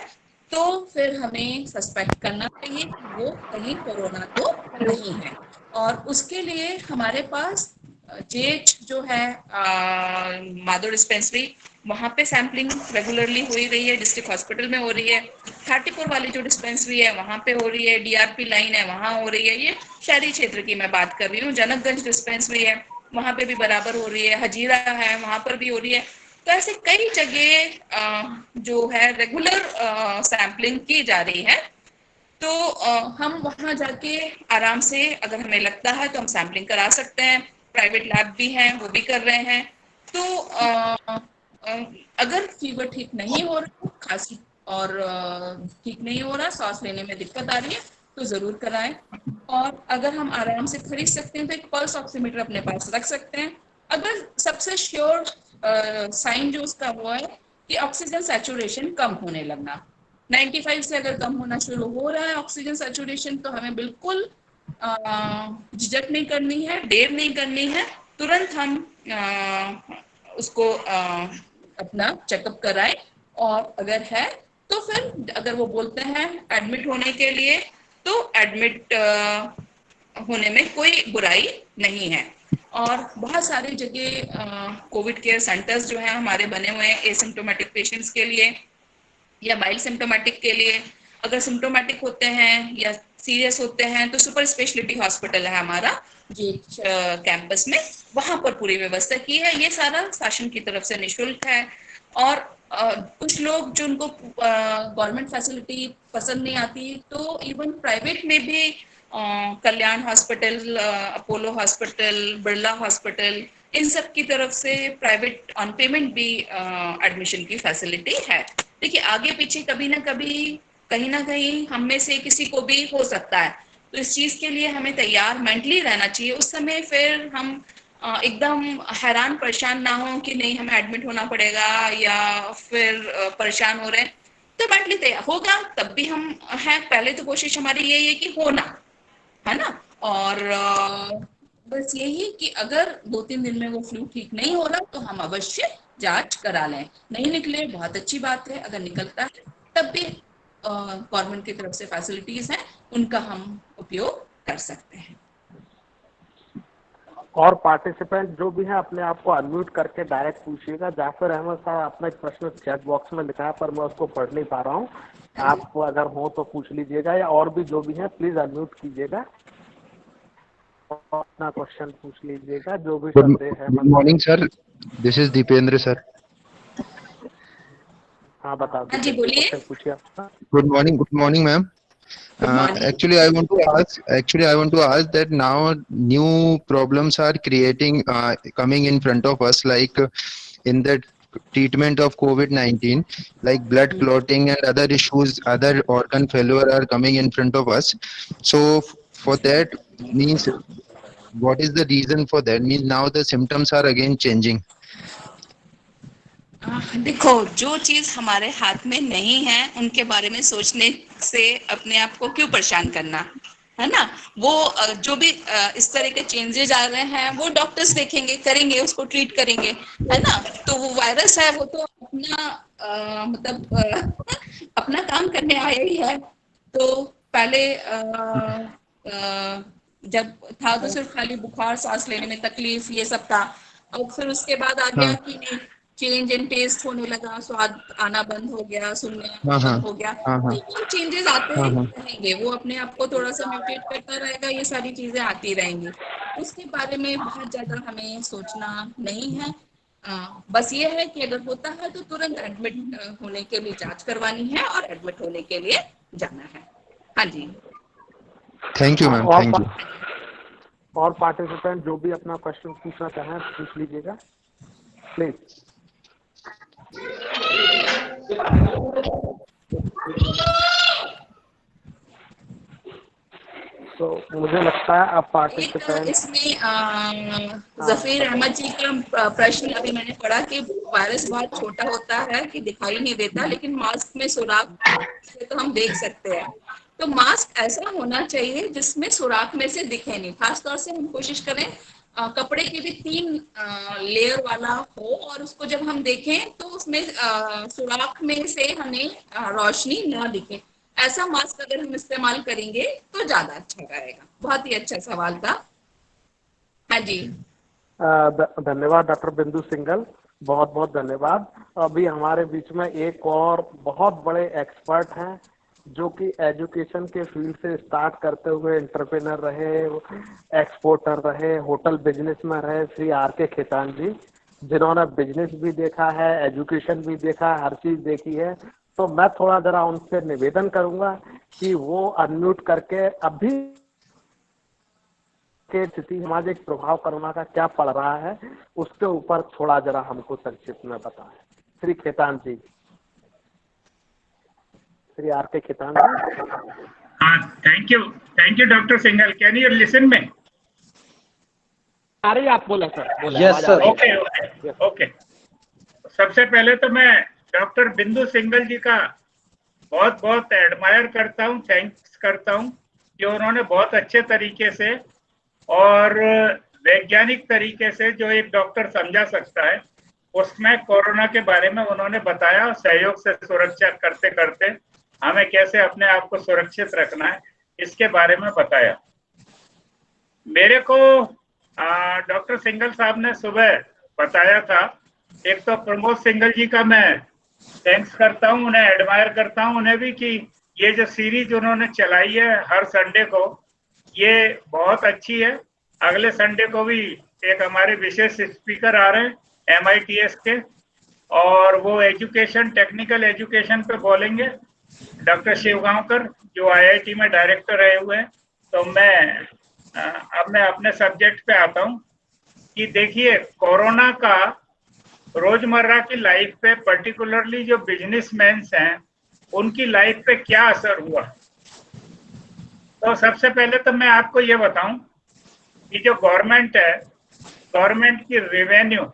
तो फिर हमें सस्पेक्ट करना चाहिए कि वो कहीं कोरोना तो नहीं है। और उसके लिए हमारे पास जेएच जो है, माधुर डिस्पेंसरी, वहाँ पे सैम्पलिंग रेगुलरली हो ही रही है, डिस्ट्रिक्ट हॉस्पिटल में हो रही है। 34 वाली जो डिस्पेंसरी है वहाँ पे हो रही है, डीआरपी लाइन है वहाँ हो रही है, ये शहरी क्षेत्र की मैं बात कर रही हूँ। जनकगंज डिस्पेंसरी है, वहाँ पे भी बराबर हो रही है, हजीरा है वहाँ पर भी हो रही है। तो ऐसे कई जगह जो है रेगुलर सैम्पलिंग की जा रही है। तो हम वहाँ जाके आराम से, अगर हमें लगता है तो हम सैम्पलिंग करा सकते हैं, प्राइवेट लैब भी हैं वो भी कर रहे हैं। तो अगर फीवर ठीक नहीं हो रहा, खांसी और ठीक नहीं हो रहा, सांस लेने में दिक्कत आ रही है, तो जरूर कराएं। और अगर हम आराम से खरीद सकते हैं तो एक पल्स ऑक्सीमीटर अपने पास रख सकते हैं। अगर सबसे श्योर साइन जो उसका वो है कि ऑक्सीजन सैचुरेशन कम होने लगना, 95 से अगर कम होना शुरू हो रहा है ऑक्सीजन सैचुरेशन, तो हमें बिल्कुल झिझक नहीं करनी है, देर नहीं करनी है, तुरंत हम उसको अपना चेकअप कराएं। और अगर है तो फिर अगर वो बोलते हैं एडमिट होने के लिए, तो एडमिट होने में कोई बुराई नहीं है। और बहुत सारी जगह कोविड केयर सेंटर्स जो है हमारे बने हुए हैं एसिम्प्टोमेटिक पेशेंट्स के लिए या माइल्ड सिम्टोमेटिक के लिए। अगर सिम्टोमेटिक होते हैं या सीरियस होते हैं तो सुपर स्पेशलिटी हॉस्पिटल है हमारा ये कैंपस में, वहां पर पूरी व्यवस्था की है। ये सारा शासन की तरफ से निःशुल्क है। और कुछ लोग जो उनको गवर्नमेंट फैसिलिटी पसंद नहीं आती, तो इवन प्राइवेट में भी Kalyan hospital, Apollo hospital, Birla hospital, इन सब की तरफ से प्राइवेट ऑन पेमेंट भी एडमिशन की फैसिलिटी है। देखिए आगे पीछे कभी ना कभी, कहीं ना कहीं हम में से किसी को भी हो सकता है, तो इस चीज के लिए हमें तैयार मेंटली रहना चाहिए। उस समय फिर हम एकदम हैरान परेशान ना हो कि नहीं हमें एडमिट होना पड़ेगा या फिर परेशान हो रहे हैं, तो मेंटली तैयार होगा तब भी हम हैं। पहले तो कोशिश हमारी यही है कि होना, है ना। और बस यही कि अगर 2-3 दिन में वो फ्लू ठीक नहीं हो रहा तो हम अवश्य जांच करा लें। नहीं निकले बहुत अच्छी बात है, अगर निकलता है तब भी गवर्नमेंट की तरफ से फैसिलिटीज हैं, उनका हम उपयोग कर सकते हैं। और पार्टिसिपेंट जो भी हैं अपने आप को अनम्यूट करके डायरेक्ट पूछिएगा। जाफर अहमद साहब अपना एक प्रश्न चैट बॉक्स में लिखा है पर मैं उसको पढ़ नहीं पा रहा हूँ, हाँ जी। आप अगर हो तो पूछ लीजिएगा, या और भी जो भी हैं प्लीज अनम्यूट कीजिएगा और अपना क्वेश्चन पूछ लीजिएगा जो भी संदेह है Good मन में। morning, sir. This is Deependra, sir. हाँ बता हाँ जी दीजिए, बोलिए। क्वेश्चन पूछिए आपका। Good morning, ma'am. Good morning. Actually, I want to ask that now new problems are creating, coming in front of us, like in the treatment of COVID-19, like blood clotting and other issues, other organ failure are coming in front of us. So for that means, what is the reason for that? Means now the symptoms are again changing. देखो जो चीज हमारे हाथ में नहीं है उनके बारे में सोचने से अपने आप को क्यों परेशान करना, है ना। वो जो भी इस तरह के चेंजेस आ रहे हैं वो डॉक्टर्स देखेंगे, करेंगे, उसको ट्रीट करेंगे, है ना। तो वो वायरस है, वो तो अपना मतलब अपना काम करने आया ही है। तो पहले जब था तो सिर्फ खाली बुखार, सांस लेने में तकलीफ, ये सब था। और फिर उसके बाद आ गया हाँ कि नहीं, चेंज इन टेस्ट होने लगा, स्वाद आना बंद हो गया, सुनने हाँ आना हाँ बंद हो गया। हाँ हाँ तो वो चेंजेस आते हाँ हाँ रहेंगे, वो अपने आप को थोड़ा सा म्यूटेट करता रहेगा, ये सारी चीजें आती रहेंगी। उसके बारे में बहुत ज्यादा हमें सोचना नहीं है। बस ये है कि अगर होता है तो तुरंत एडमिट होने के लिए जांच करवानी है और एडमिट होने के लिए जाना है। हाँ जी। थैंक यू मैम, और थैंक यू। और पार्टिसिपेंट जो भी अपना क्वेश्चन पूछना चाहें पूछ लीजिएगा प्लीज। तो मुझे लगता है अब एक पार्टिसिपेंट इसमें हाँ जफीर बताइए। अहमद जी का प्रश्न अभी मैंने पढ़ा कि वायरस बहुत छोटा होता है कि दिखाई नहीं देता, लेकिन मास्क में सुराख से तो हम देख सकते हैं। तो मास्क ऐसा होना चाहिए जिसमें सुराख में से दिखे नहीं। खासतौर से हम कोशिश करें कपड़े के भी 3 लेयर वाला हो, और उसको जब हम देखें तो उसमें सुराख में से हमें रोशनी ना दिखे। ऐसा मास्क अगर हम इस्तेमाल करेंगे तो ज्यादा अच्छा रहेगा। बहुत ही अच्छा सवाल था। हाँ जी। धन्यवाद डॉक्टर बिंदु सिंगल, बहुत बहुत धन्यवाद। अभी हमारे बीच में एक और बहुत बड़े एक्सपर्ट हैं जो कि एजुकेशन के फील्ड से स्टार्ट करते हुए एंटरप्रेनर रहे, एक्सपोर्टर रहे, होटल बिजनेस में रहे, श्री आर के खेतान जी, जिन्होंने बिजनेस भी देखा है, एजुकेशन भी देखा है, हर चीज देखी है। तो मैं थोड़ा जरा उनसे निवेदन करूंगा कि वो अनम्यूट करके अभी के स्थिति सामाजिक प्रभाव कोरोना का क्या पड़ रहा है उसके ऊपर थोड़ा जरा हमको संक्षिप्त में बताएं। श्री खेतान जी, श्री आर के खेतान जी। हाँ, thank you doctor Singhal. Can you listen में? आ रही आप बोले सर, बोले Yes, आवाज आ sir. रही ओके है। Okay okay. सबसे पहले तो मैं डॉक्टर बिंदु सिंघल जी का बहुत बहुत एडमायर करता हूँ, थैंक्स करता हूँ कि उन्होंने बहुत अच्छे तरीके से और वैज्ञानिक तरीके से जो एक डॉक्टर समझा सकता है उसमें कोरोना के बारे में उन्होंने बताया। सहयोग से सुरक्षा करते करते हमें कैसे अपने आप को सुरक्षित रखना है इसके बारे में बताया। मेरे को डॉक्टर सिंघल साहब ने सुबह बताया था। एक तो प्रमोद सिंघल जी का मैं थैंक्स करता हूँ, उन्हें एडमायर करता हूँ उन्हें भी कि ये जो सीरीज उन्होंने चलाई है हर संडे को, ये बहुत अच्छी है। अगले संडे को भी एक हमारे विशेष स्पीकर आ रहे हैं MITS के, और वो एजुकेशन, टेक्निकल एजुकेशन पे बोलेंगे, डॉक्टर शिवगांवकर जो IIT में डायरेक्टर रहे हुए हैं। तो अब मैं अपने सब्जेक्ट पे आता हूँ कि देखिए कोरोना का रोजमर्रा की लाइफ पे, पर्टिकुलरली जो बिजनेसमैन हैं उनकी लाइफ पे क्या असर हुआ। तो सबसे पहले तो मैं आपको ये बताऊं कि जो गवर्नमेंट है, गवर्नमेंट की रेवेन्यू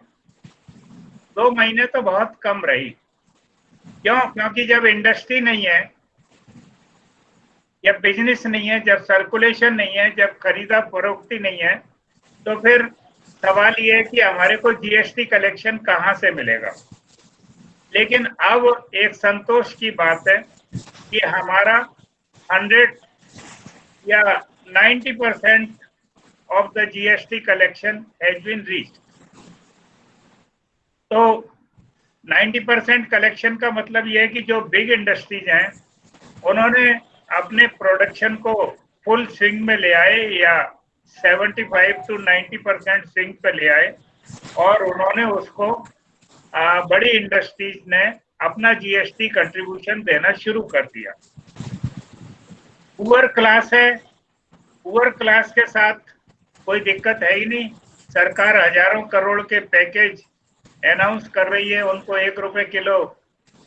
2 महीने तो बहुत कम रही। क्यों? क्योंकि जब इंडस्ट्री नहीं है, जब बिजनेस नहीं है, जब सर्कुलेशन नहीं है, जब खरीदा फरोख्ती नहीं है, तो फिर सवाल ये है कि हमारे को GST कलेक्शन कहाँ से मिलेगा। लेकिन अब एक संतोष की बात है कि हमारा 100 या 90% of the GST collection has been reached। तो 90% कलेक्शन का मतलब ये है कि जो बिग इंडस्ट्रीज हैं उन्होंने अपने प्रोडक्शन को फुल स्विंग में ले आए या 75 to 90% स्विंग पे ले आए, और उन्होंने उसको बड़ी इंडस्ट्रीज ने अपना GST कंट्रीब्यूशन देना शुरू कर दिया। पुअर क्लास है, पुअर क्लास के साथ कोई दिक्कत है ही नहीं। सरकार हजारों करोड़ के पैकेज अनाउंस कर रही है, उनको 1 रुपए किलो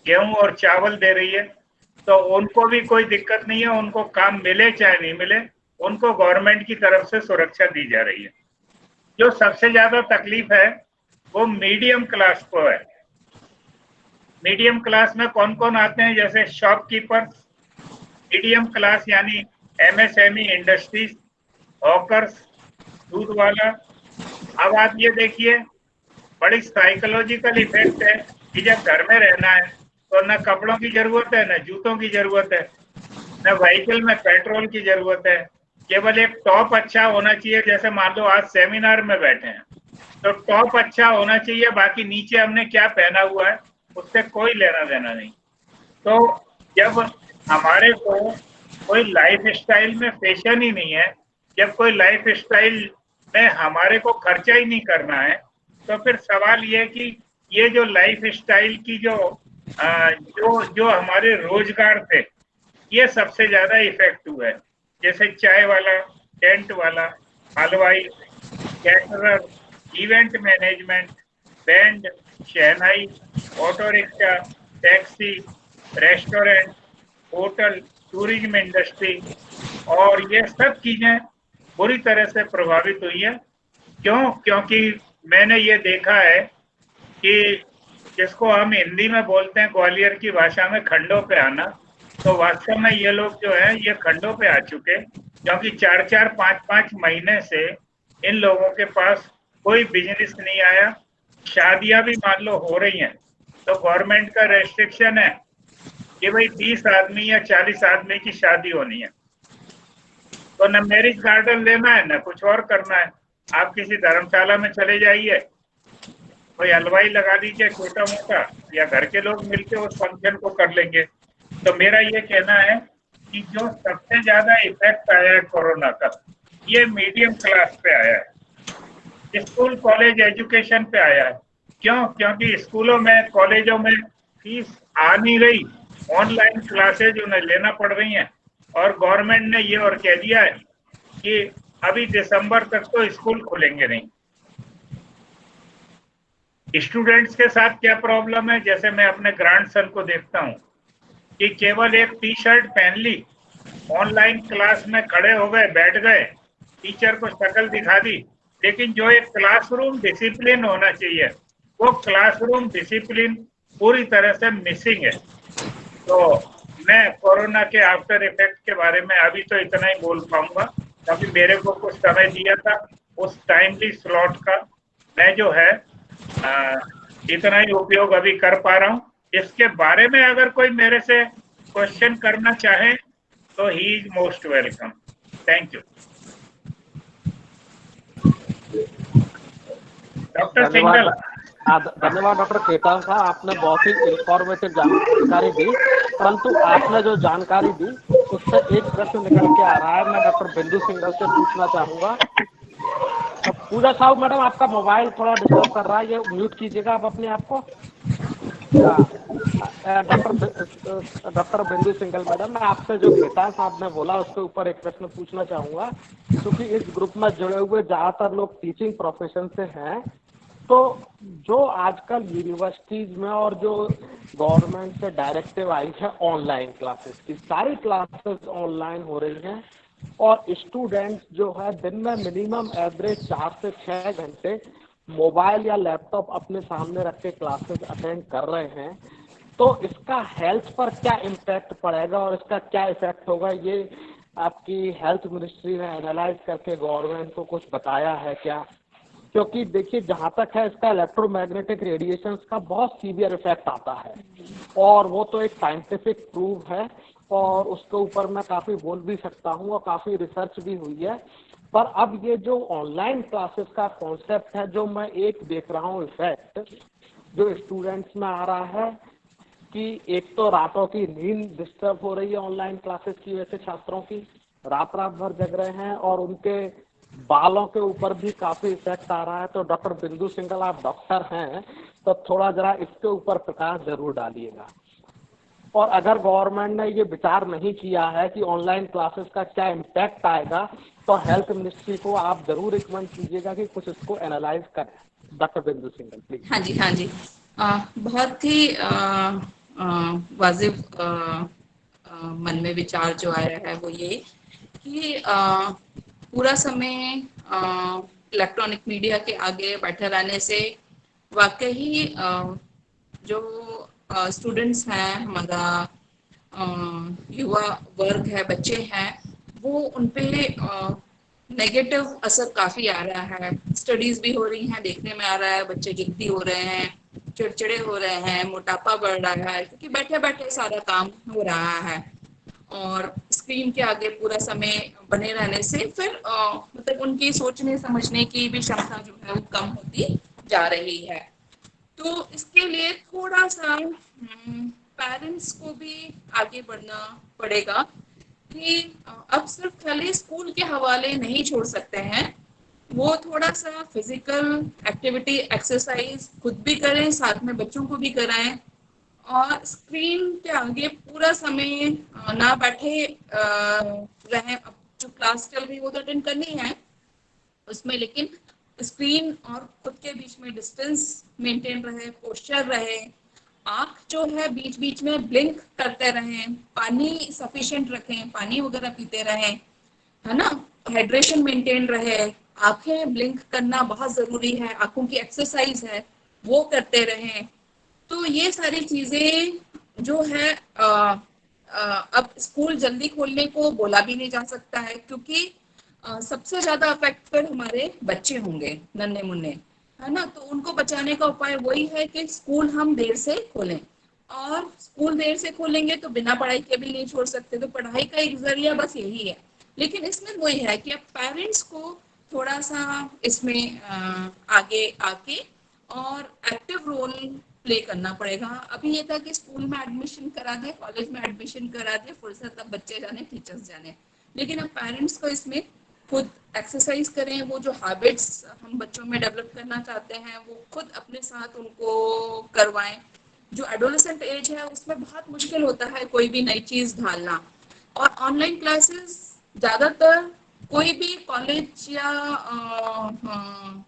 गेहूं और चावल दे रही है, तो उनको भी कोई दिक्कत नहीं है। उनको काम मिले चाहे नहीं मिले, उनको गवर्नमेंट की तरफ से सुरक्षा दी जा रही है। जो सबसे ज्यादा तकलीफ है वो मीडियम क्लास को है। मीडियम क्लास में कौन कौन आते हैं? जैसे शॉपकीपर्स, मीडियम क्लास यानी एमएसएमई इंडस्ट्रीज, हॉकर्स, दूध वाला। अब आप ये देखिए, बड़ी साइकोलॉजिकल इफेक्ट है कि जब घर में रहना है तो न कपड़ों की जरूरत है, न जूतों की जरूरत है, न व्हीकल में पेट्रोल की जरूरत है। केवल एक टॉप अच्छा होना चाहिए। जैसे मान लो आज सेमिनार में बैठे हैं तो टॉप अच्छा होना चाहिए, बाकी नीचे हमने क्या पहना हुआ है उससे कोई लेना देना नहीं। तो जब हमारे को कोई लाइफ स्टाइल में फैशन ही नहीं है, जब कोई लाइफ स्टाइल में हमारे को खर्चा ही नहीं करना है, तो फिर सवाल ये है कि ये जो लाइफ स्टाइल की जो हमारे रोजगार थे, ये सबसे ज्यादा इफेक्ट हुआ है। जैसे चाय वाला, टेंट वाला, हलवाई, कैटरर, इवेंट मैनेजमेंट, बैंड, शहनाई, auto rickshaw, taxi, restaurant, hotel, tourism industry, और ये सब चीजें बुरी तरह से प्रभावित हुई है। क्यों? क्योंकि मैंने ये देखा है कि जिसको हम हिंदी में बोलते हैं ग्वालियर की भाषा में खंडों पे आना, तो वास्तव में ये लोग जो है ये खंडों पे आ चुके, क्योंकि 4-4, 5-5 महीने से इन लोगों के पास कोई बिजनेस नहीं आया। शादियां भी मान लो हो रही हैं तो गवर्नमेंट का रेस्ट्रिक्शन है कि भाई 20 आदमी या 40 आदमी की शादी होनी है, तो न मैरिज गार्डन लेना है न कुछ और करना है। आप किसी धर्मशाला में चले जाइए, कोई हलवाई लगा दीजिए छोटा मोटा, या घर के लोग मिलके उस फंक्शन को कर लेंगे। तो मेरा ये कहना है कि जो सबसे ज्यादा इफेक्ट आया है कोरोना का, ये मीडियम क्लास पे आया है, स्कूल कॉलेज एजुकेशन पे आया है। क्यों? क्योंकि स्कूलों में, कॉलेजों में फीस आ नहीं रही, ऑनलाइन क्लासेज उन्हें लेना पड़ रही हैं, और गवर्नमेंट ने ये और कह दिया है कि अभी दिसंबर तक तो स्कूल खुलेंगे नहीं। स्टूडेंट्स के साथ क्या प्रॉब्लम है, जैसे मैं अपने ग्रैंडसन को देखता हूँ कि केवल एक टी शर्ट पहन ली, ऑनलाइन क्लास में खड़े हो गए, बैठ गए, टीचर को शक्ल दिखा दी, लेकिन जो एक क्लासरूम डिसिप्लिन होना चाहिए, वो क्लासरूम डिसिप्लिन पूरी तरह से मिसिंग है। तो मैं कोरोना के आफ्टर इफेक्ट के बारे में अभी तो इतना ही बोल पाऊंगा, क्योंकि मेरे को कुछ समय दिया था, उस टाइमली स्लॉट का मैं जो है इतना ही उपयोग अभी कर पा रहा हूँ। इसके बारे में अगर कोई मेरे से क्वेश्चन करना चाहे तो he is most welcome. Thank you. Doctor धन्यवाद। सिंगल। धन्यवाद डॉक्टर केतान साहब, आपने बहुत ही इंफॉर्मेटिव जानकारी दी। परंतु आपने जो जानकारी दी उससे एक प्रश्न निकल के आ रहा है, मैं डॉक्टर बिंदु सिंगल से पूछना चाहूंगा। पूजा साहब मैडम, आपका मोबाइल थोड़ा डिस्टर्ब कर रहा है, ये म्यूट कीजिएगा आप अपने आप को। डॉक्टर बिंदु सिंगल मैडम, मैं आपसे जो केतान साहब ने बोला उसके ऊपर एक प्रश्न पूछना चाहूंगा, क्योंकि इस ग्रुप में जुड़े हुए ज्यादातर लोग टीचिंग प्रोफेशन से हैं। तो जो आजकल यूनिवर्सिटीज में और जो गवर्नमेंट से डायरेक्टिव आई है ऑनलाइन क्लासेस की, सारी क्लासेस ऑनलाइन हो रही हैं, और स्टूडेंट्स जो है दिन में मिनिमम एवरेज 4 से 6 घंटे मोबाइल या लैपटॉप अपने सामने रख के क्लासेस अटेंड कर रहे हैं। तो इसका हेल्थ पर क्या इम्पैक्ट पड़ेगा और इसका क्या इफेक्ट होगा, ये आपकी हेल्थ मिनिस्ट्री ने एनालाइज करके गवर्नमेंट को कुछ बताया है क्या? क्योंकि देखिए, जहाँ तक है इसका इलेक्ट्रोमैग्नेटिक रेडिएशन का बहुत सीवियर इफेक्ट आता है, और वो तो एक साइंटिफिक प्रूव है, और उसके ऊपर मैं काफ़ी बोल भी सकता हूँ और काफ़ी रिसर्च भी हुई है। पर अब ये जो ऑनलाइन क्लासेस का कॉन्सेप्ट है, जो मैं एक देख रहा हूँ इफेक्ट जो स्टूडेंट्स में आ रहा है, कि एक तो रातों की नींद डिस्टर्ब हो रही है ऑनलाइन क्लासेस की वजह से, छात्रों की रात रात भर जग रहे हैं, और उनके बालों के ऊपर भी काफी इफेक्ट आ रहा है। तो डॉक्टर बिंदु सिंगल, आप डॉक्टर हैं, तो थोड़ा जरा इसके ऊपर प्रकाश जरूर डालिएगा। और अगर गवर्नमेंट ने ये विचार नहीं किया है कि ऑनलाइन क्लासेस का क्या इम्पैक्ट आएगा, तो हेल्थ मिनिस्ट्री को आप जरूर रिकमेंड कीजिएगा कि कुछ इसको एनालाइज करें। डॉक्टर बिंदु सिंगल प्लीज। हाँ जी, हाँ जी। बहुत ही वाजिब मन में विचार जो आया है वो ये कि पूरा समय इलेक्ट्रॉनिक मीडिया के आगे बैठे रहने से वाकई जो स्टूडेंट्स हैं हमारा, युवा वर्ग है, बच्चे हैं, वो उन पे नेगेटिव असर काफी आ रहा है। स्टडीज भी हो रही हैं, देखने में आ रहा है बच्चे जिद्दी हो रहे हैं, चिड़चिड़े हो रहे हैं, मोटापा बढ़ रहा है, क्योंकि बैठे बैठे सारा काम हो रहा है और स्क्रीन के आगे पूरा समय बने रहने से फिर मतलब उनकी सोचने समझने की भी क्षमता जो है वो कम होती जा रही है। तो इसके लिए थोड़ा सा पेरेंट्स को भी आगे बढ़ना पड़ेगा कि अब सिर्फ खाली स्कूल के हवाले नहीं छोड़ सकते हैं, वो थोड़ा सा फिजिकल एक्टिविटी एक्सरसाइज खुद भी करें, साथ में बच्चों को भी कराएं और स्क्रीन के आगे पूरा समय ना बैठे रहें। अब जो क्लास चल रही है वो तो अटेंड करनी है उसमें, लेकिन स्क्रीन और खुद के बीच में डिस्टेंस मेंटेन रहे, पोस्चर रहे, आंख जो है बीच बीच में ब्लिंक करते रहें, पानी सफिशिएंट रखें, पानी वगैरह पीते रहें, है ना, हाइड्रेशन मेंटेन रहे, आंखें ब्लिंक करना बहुत जरूरी है, आंखों की एक्सरसाइज है वो करते रहें। तो ये सारी चीजें जो है अब स्कूल जल्दी खोलने को बोला भी नहीं जा सकता है, क्योंकि सबसे ज्यादा अफेक्टेड हमारे बच्चे होंगे, नन्हे मुन्ने, है ना। तो उनको बचाने का उपाय वही है कि स्कूल हम देर से खोलें, और स्कूल देर से खोलेंगे तो बिना पढ़ाई के भी नहीं छोड़ सकते, तो पढ़ाई का एक जरिया बस यही है। लेकिन इसमें वही है कि अब पेरेंट्स को थोड़ा सा इसमें आगे आके और एक्टिव रोल प्ले करना पड़ेगा। अभी ये था कि स्कूल में एडमिशन करा दे, कॉलेज में एडमिशन करा दे, फुर्सत अब बच्चे जाने, टीचर्स जाने, लेकिन अब पेरेंट्स को इसमें खुद एक्सरसाइज करें, वो जो हैबिट्स हम बच्चों में डेवलप करना चाहते हैं वो खुद अपने साथ उनको करवाएं। जो एडोलेसेंट एज है उसमें बहुत मुश्किल होता है कोई भी नई चीज ढालना, और ऑनलाइन क्लासेस ज्यादातर कोई भी कॉलेज या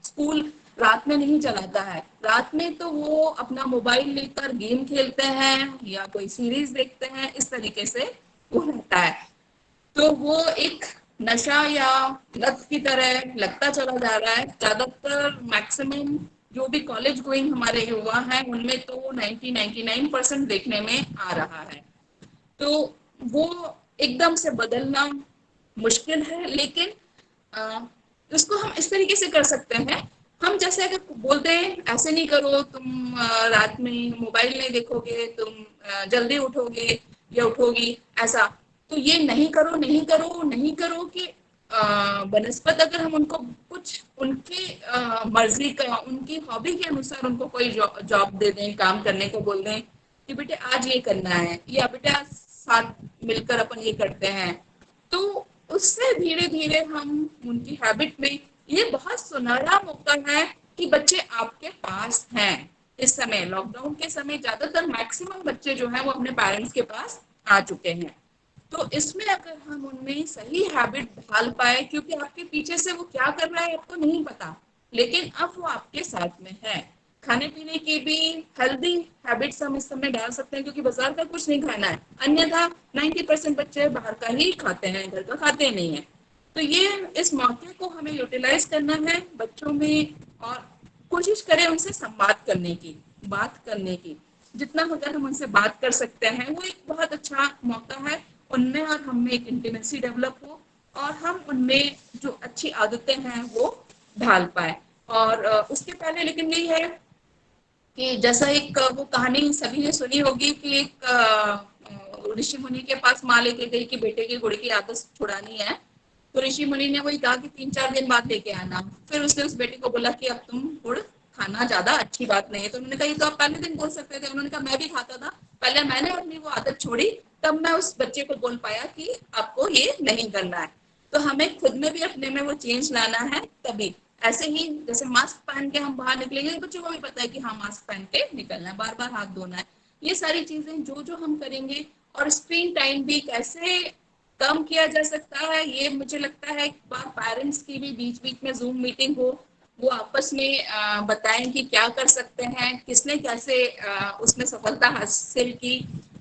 स्कूल रात में नहीं चलाता है। रात में तो वो अपना मोबाइल लेकर गेम खेलते हैं या कोई सीरीज देखते हैं, इस तरीके से वो रहता है। तो वो एक नशा या लत की तरह लगता चला जा रहा है। ज्यादातर मैक्सिमम जो भी कॉलेज गोइंग हमारे युवा हैं उनमें तो 99% देखने में आ रहा है। तो वो एकदम से बदलना मुश्किल है, लेकिन उसको हम इस तरीके से कर सकते हैं। हम जैसे अगर बोलते हैं ऐसे नहीं करो, तुम रात में मोबाइल नहीं देखोगे, तुम जल्दी उठोगे या उठोगी, ऐसा तो ये नहीं करो नहीं करो नहीं करो कि बनस्पत अगर हम उनको कुछ उनकी मर्जी का, उनकी हॉबी के अनुसार उनको कोई जॉब दे दें, काम करने को बोल दें कि बेटे आज ये करना है या बेटे आज साथ मिलकर अपन ये करते हैं, तो उससे धीरे धीरे हम उनकी हैबिट में, ये बहुत सुनहरा मौका है कि बच्चे आपके पास हैं। इस समय लॉकडाउन के समय ज्यादातर मैक्सिमम बच्चे जो हैं वो अपने पेरेंट्स के पास आ चुके हैं। तो इसमें अगर हम उनमें सही हैबिट ढाल पाए, क्योंकि आपके पीछे से वो क्या कर रहा है आपको नहीं पता, लेकिन अब वो आपके साथ में है। खाने पीने की भी हेल्दी हैबिट्स हम इस समय डाल सकते हैं, क्योंकि बाजार का कुछ नहीं खाना है, अन्यथा 90% बच्चे बाहर का ही खाते हैं, घर का खाते नहीं है। तो ये इस मौके को हमें यूटिलाइज करना है बच्चों में, और कोशिश करें उनसे संवाद करने की, बात करने की। जितना अगर हम उनसे बात कर सकते हैं वो एक बहुत अच्छा मौका है उनमें और हम में एक इंटीमेसी डेवलप हो, और हम उनमें जो अच्छी आदतें हैं वो ढाल पाए। और उसके पहले लेकिन यही है कि जैसा एक वो कहानी सभी ने सुनी होगी कि एक ऋषि मुनि के पास माँ लेके गई कि बेटे की गुड़ की आदत छुड़ानी है, तो ऋषि मुनि ने वही कहा कि 3-4 दिन बाद लेके आना। फिर उसने उस बेटे को बोला कि अब तुम गुड़ खाना ज्यादा अच्छी बात नहीं है। तो उन्होंने कहा ये तो आप पहले दिन बोल सकते थे। उन्होंने कहा मैं भी खाता था, पहले मैंने अपनी वो आदत छोड़ी, तब मैं उस बच्चे को बोल पाया कि आपको ये नहीं करना है। तो हमें खुद में भी अपने में वो चेंज लाना है तभी। ऐसे ही जैसे मास्क पहन के हम बाहर निकलेंगे, बच्चों को भी पता है कि हाँ मास्क पहन के निकलना है, बार बार हाथ धोना है। ये सारी चीजें जो जो हम करेंगे, और स्क्रीन टाइम भी कैसे कम किया जा सकता है, ये मुझे लगता है एक बार पेरेंट्स की भी बीच बीच में जूम मीटिंग हो, वो आपस में बताएं कि क्या कर सकते हैं, किसने कैसे उसमें सफलता हासिल की,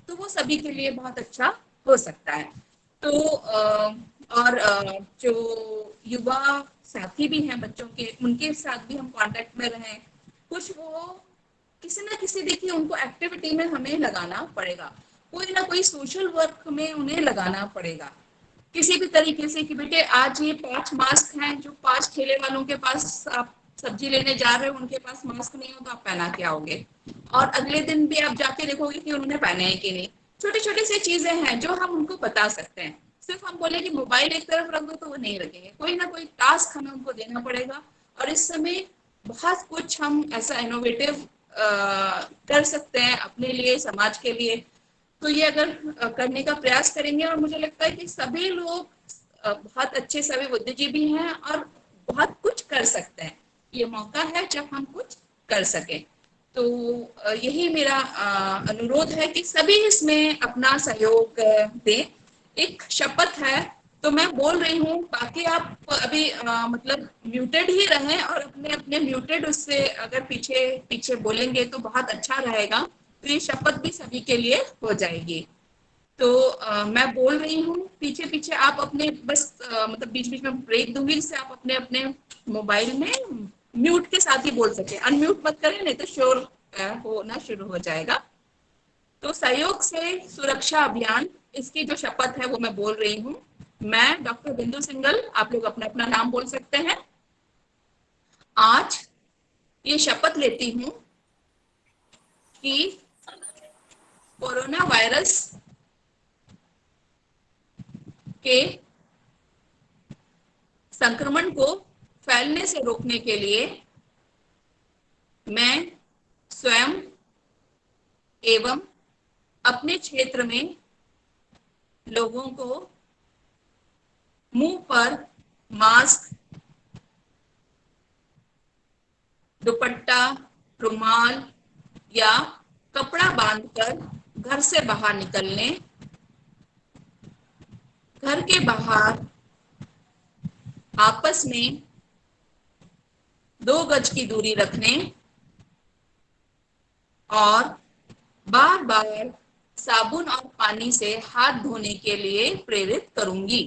तो वो सभी के लिए बहुत अच्छा हो सकता है। तो और जो युवा साथी भी हैं बच्चों के, उनके साथ भी हम कांटेक्ट में रहें। कुछ वो किसी ना किसी, देखिए उनको एक्टिविटी में हमें लगाना पड़ेगा। कोई ना कोई सोशल वर्क में उन्हें लगाना पड़ेगा किसी भी तरीके से कि बेटे आज ये 5 मास्क हैं, जो 5 ठेले वालों के पास आप सब्जी लेने जा रहे हो उनके पास मास्क नहीं हो तो आप पहना के आओगे, और अगले दिन भी आप जाके देखोगे कि उन्होंने पहने हैं कि नहीं। छोटी छोटी सी चीजें हैं जो हम उनको बता सकते हैं। सिर्फ हम बोले कि मोबाइल एक तरफ रख दो तो वो नहीं रखेंगे, कोई ना कोई टास्क हमें उनको देना पड़ेगा। और इस समय बहुत कुछ हम ऐसा इनोवेटिव कर सकते हैं अपने लिए, समाज के लिए। तो ये अगर करने का प्रयास करेंगे, और मुझे लगता है कि सभी लोग बहुत अच्छे सभी बुद्धिजीवी हैं और बहुत कुछ कर सकते हैं। ये मौका है जब हम कुछ कर सके। तो यही मेरा अनुरोध है कि सभी इसमें अपना सहयोग दें। एक शपथ है तो मैं बोल रही हूँ, बाकी आप अभी मतलब म्यूटेड ही रहें और अपने अपने म्यूटेड उससे अगर पीछे पीछे बोलेंगे तो बहुत अच्छा रहेगा। तो ये शपथ भी सभी के लिए हो जाएगी। तो मैं बोल रही हूँ, पीछे पीछे आप अपने बस मतलब बीच बीच में ब्रेक दूंगी जिससे आप अपने अपने मोबाइल में म्यूट के साथ ही बोल सके। अनम्यूट मत करें नहीं तो शोर होना शुरू हो जाएगा। तो सहयोग से सुरक्षा अभियान, इसकी जो शपथ है वो मैं बोल रही हूँ। मैं डॉक्टर बिंदु सिंगल, आप लोग अपना अपना नाम बोल सकते हैं। आज ये शपथ लेती हूँ कि कोरोना वायरस के संक्रमण को फैलने से रोकने के लिए मैं स्वयं एवं अपने क्षेत्र में लोगों को मुंह पर मास्क, दुपट्टा, रुमाल या कपड़ा बांधकर घर से बाहर निकलने, घर के बाहर आपस में 2 गज की दूरी रखने और बार बार साबुन और पानी से हाथ धोने के लिए प्रेरित करूंगी।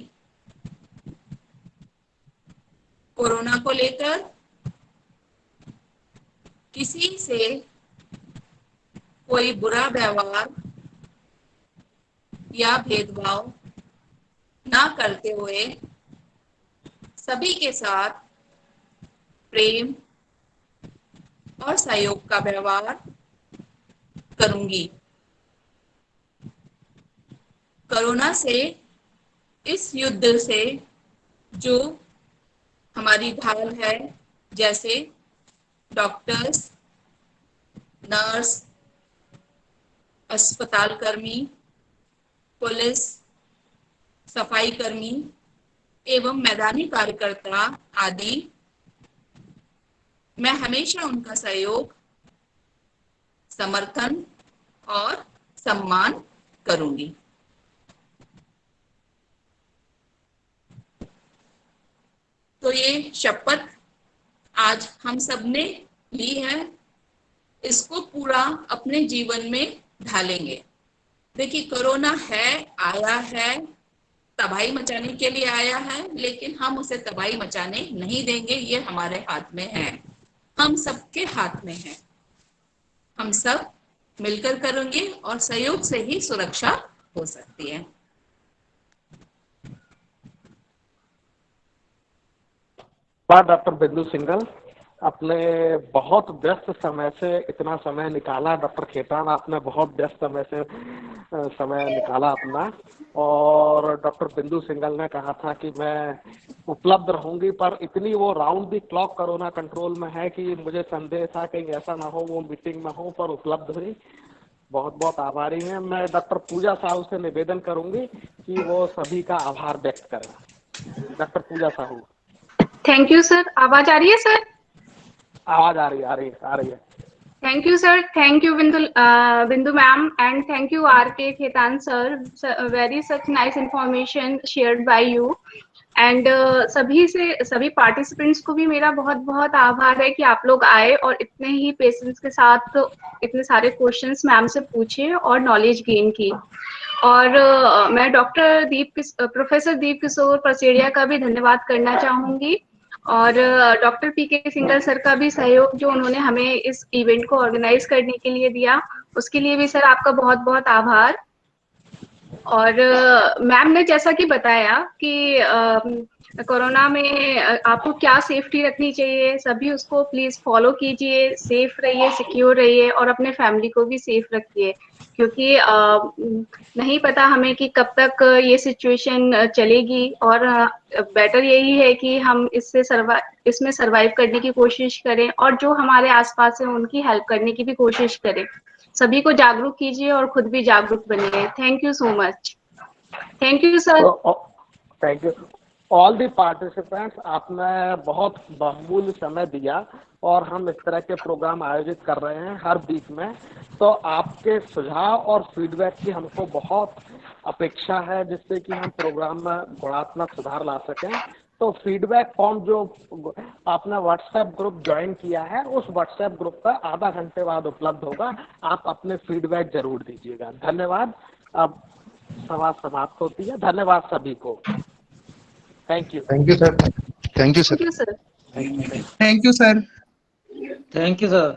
कोरोना को लेकर किसी से कोई बुरा व्यवहार या भेदभाव ना करते हुए सभी के साथ प्रेम और सहयोग का व्यवहार करूंगी। कोरोना से, इस युद्ध से जो हमारी ढाल है, जैसे डॉक्टर्स, नर्स, अस्पताल कर्मी, पुलिस, सफाई कर्मी एवं मैदानी कार्यकर्ता आदि, मैं हमेशा उनका सहयोग, समर्थन और सम्मान करूंगी। तो ये शपथ आज हम सब ने ली है, इसको पूरा अपने जीवन में ढालेंगे। देखिए कोरोना है, आया है, तबाही मचाने के लिए आया है, लेकिन हम उसे तबाही मचाने नहीं देंगे। ये हमारे हाथ में है, हम सबके हाथ में है। हम सब मिलकर करेंगे और सहयोग से ही सुरक्षा हो सकती है। डॉक्टर बिंदु सिंगल, अपने बहुत व्यस्त समय से इतना समय निकाला। डॉक्टर खेतान, आपने बहुत व्यस्त समय से समय निकाला अपना। और डॉक्टर बिंदु सिंगल ने कहा था कि मैं उपलब्ध रहूंगी, पर इतनी वो round the clock corona control में है कि मुझे संदेह था कहीं ऐसा ना हो वो मीटिंग में हो, पर उपलब्ध हुई। बहुत बहुत आभारी हैं। मैं डॉक्टर पूजा साहू से निवेदन करूंगी कि वो सभी का आभार व्यक्त करें। Doctor Pooja Sahu. Thank you sir. आवाज आ रही है सर? आवाज आ रही है। Thank you, sir. Thank you, Bindu ma'am, and thank you, R.K. Khetan sir. Very such nice information shared by you. And सभी पार्टिसिपेंट्स को भी मेरा बहुत बहुत आभार है कि आप लोग आए और इतने ही पेशेंस के साथ इतने सारे क्वेश्चंस मैम से पूछे और नॉलेज गेन की। और मैं प्रोफेसर दीप किशोर परसेड़िया का भी धन्यवाद करना चाहूंगी, और डॉक्टर पीके सिंगल सर का भी सहयोग जो उन्होंने हमें इस इवेंट को ऑर्गेनाइज करने के लिए दिया, उसके लिए भी सर आपका बहुत बहुत आभार। और मैम ने जैसा कि बताया कि कोरोना में आपको क्या सेफ्टी रखनी चाहिए, सभी उसको प्लीज फॉलो कीजिए, सेफ रहिए, सिक्योर रहिए और अपने फैमिली को भी सेफ रखिए, क्योंकि नहीं पता हमें कि कब तक ये सिचुएशन चलेगी। और बेटर यही है कि हम इसमें सरवाइव करने की कोशिश करें और जो हमारे आसपास है उनकी हेल्प करने की भी कोशिश करें। सभी को जागरूक कीजिए और खुद भी जागरूक बनिए। Thank you so much. Thank you sir. तो thank you all the participants, आपने बहुत बहुमूल्य समय दिया और हम इस तरह के प्रोग्राम आयोजित कर रहे हैं हर वीक में। तो आपके सुझाव और फीडबैक की हमको बहुत अपेक्षा है, जिससे कि हम प्रोग्राम में गुणात्मक सुधार ला सकें। तो फीडबैक फॉर्म जो आपने व्हाट्सएप ग्रुप ज्वाइन किया है, उस व्हाट्सएप ग्रुप पर आधा घंटे बाद उपलब्ध होगा। आप अपने फीडबैक जरूर दीजिएगा। धन्यवाद। अब सभा समाप्त होती है। धन्यवाद सभी को। Thank you. Thank you, sir. Thank you, sir. Thank you sir. Thank you sir. Thank you sir.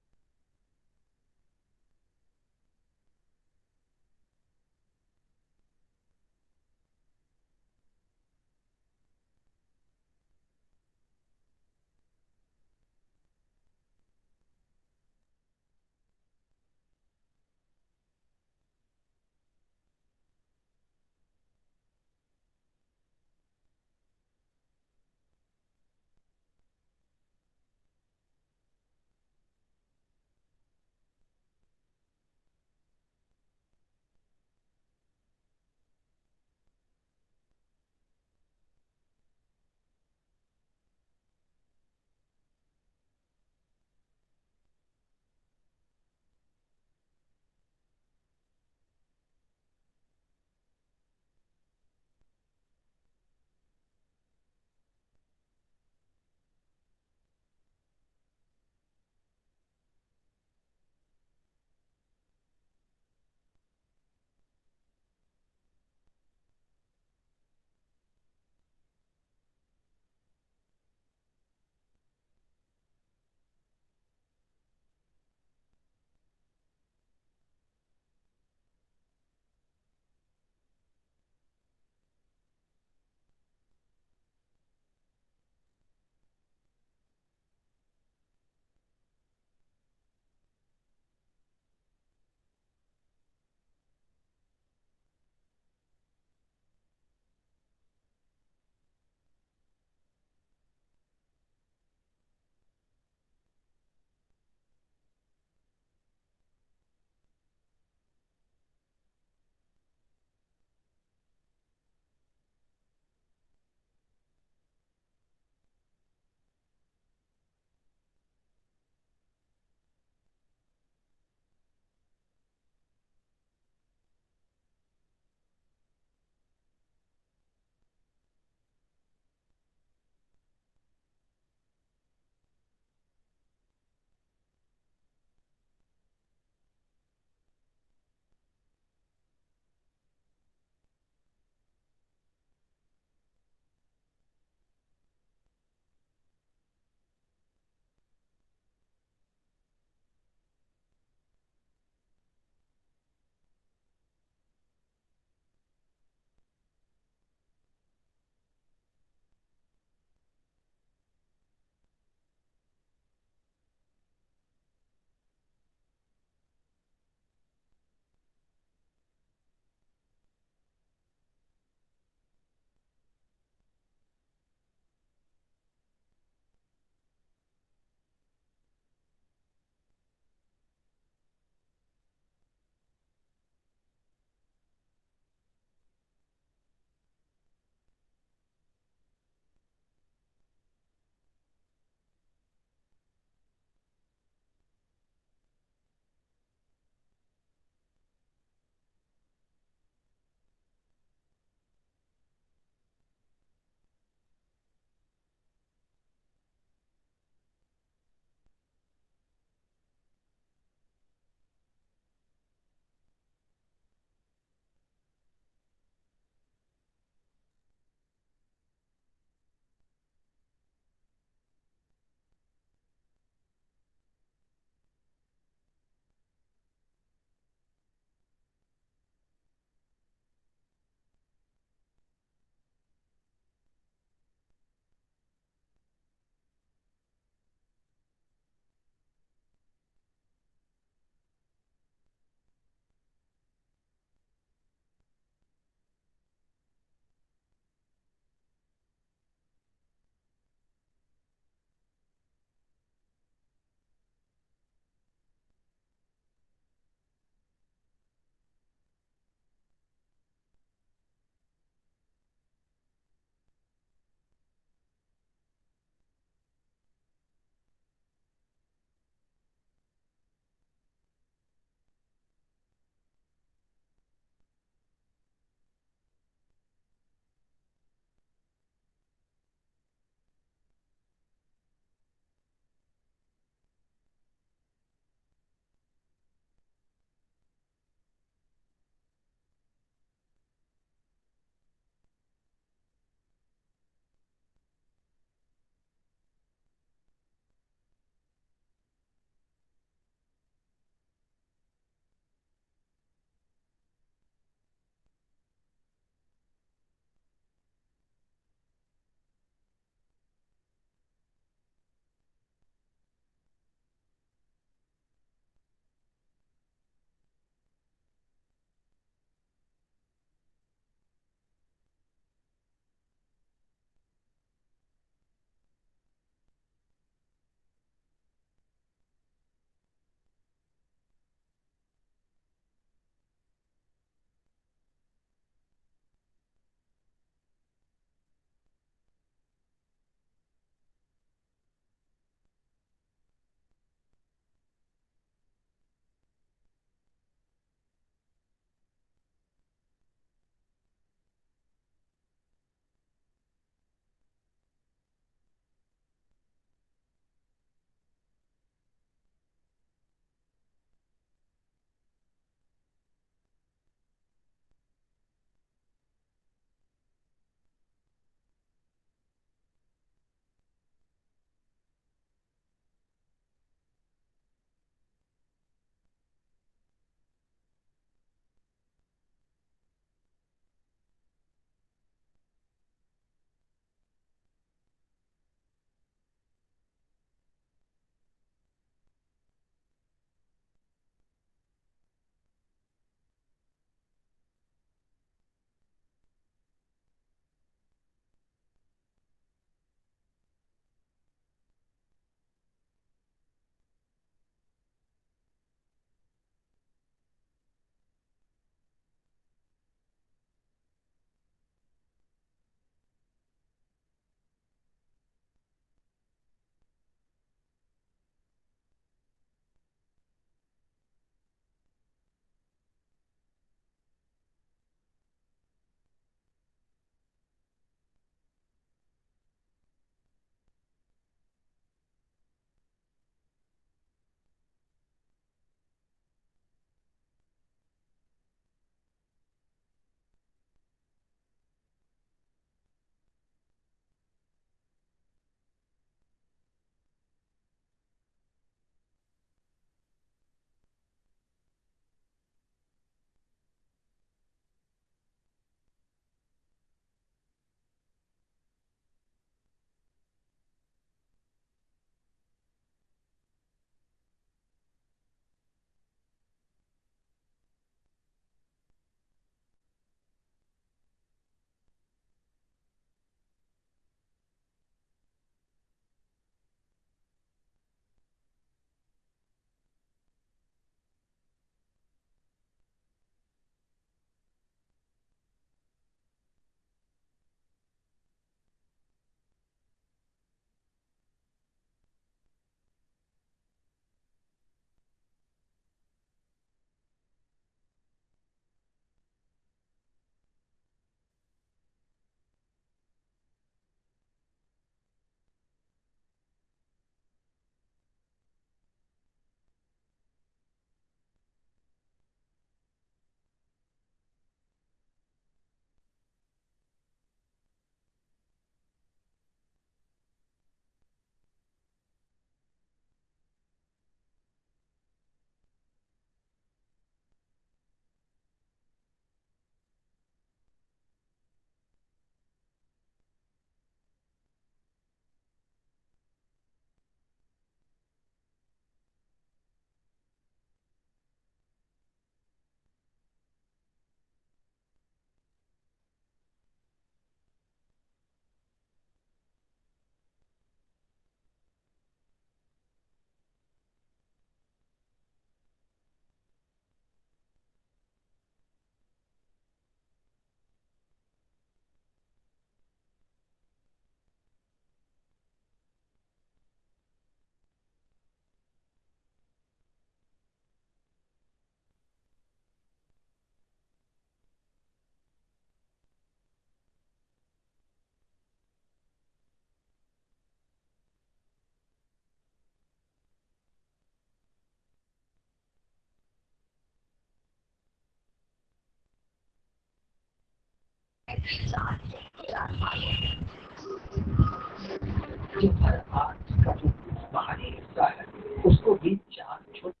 आज का जो बाहरी हिस्सा है उसको भी 4 छोटे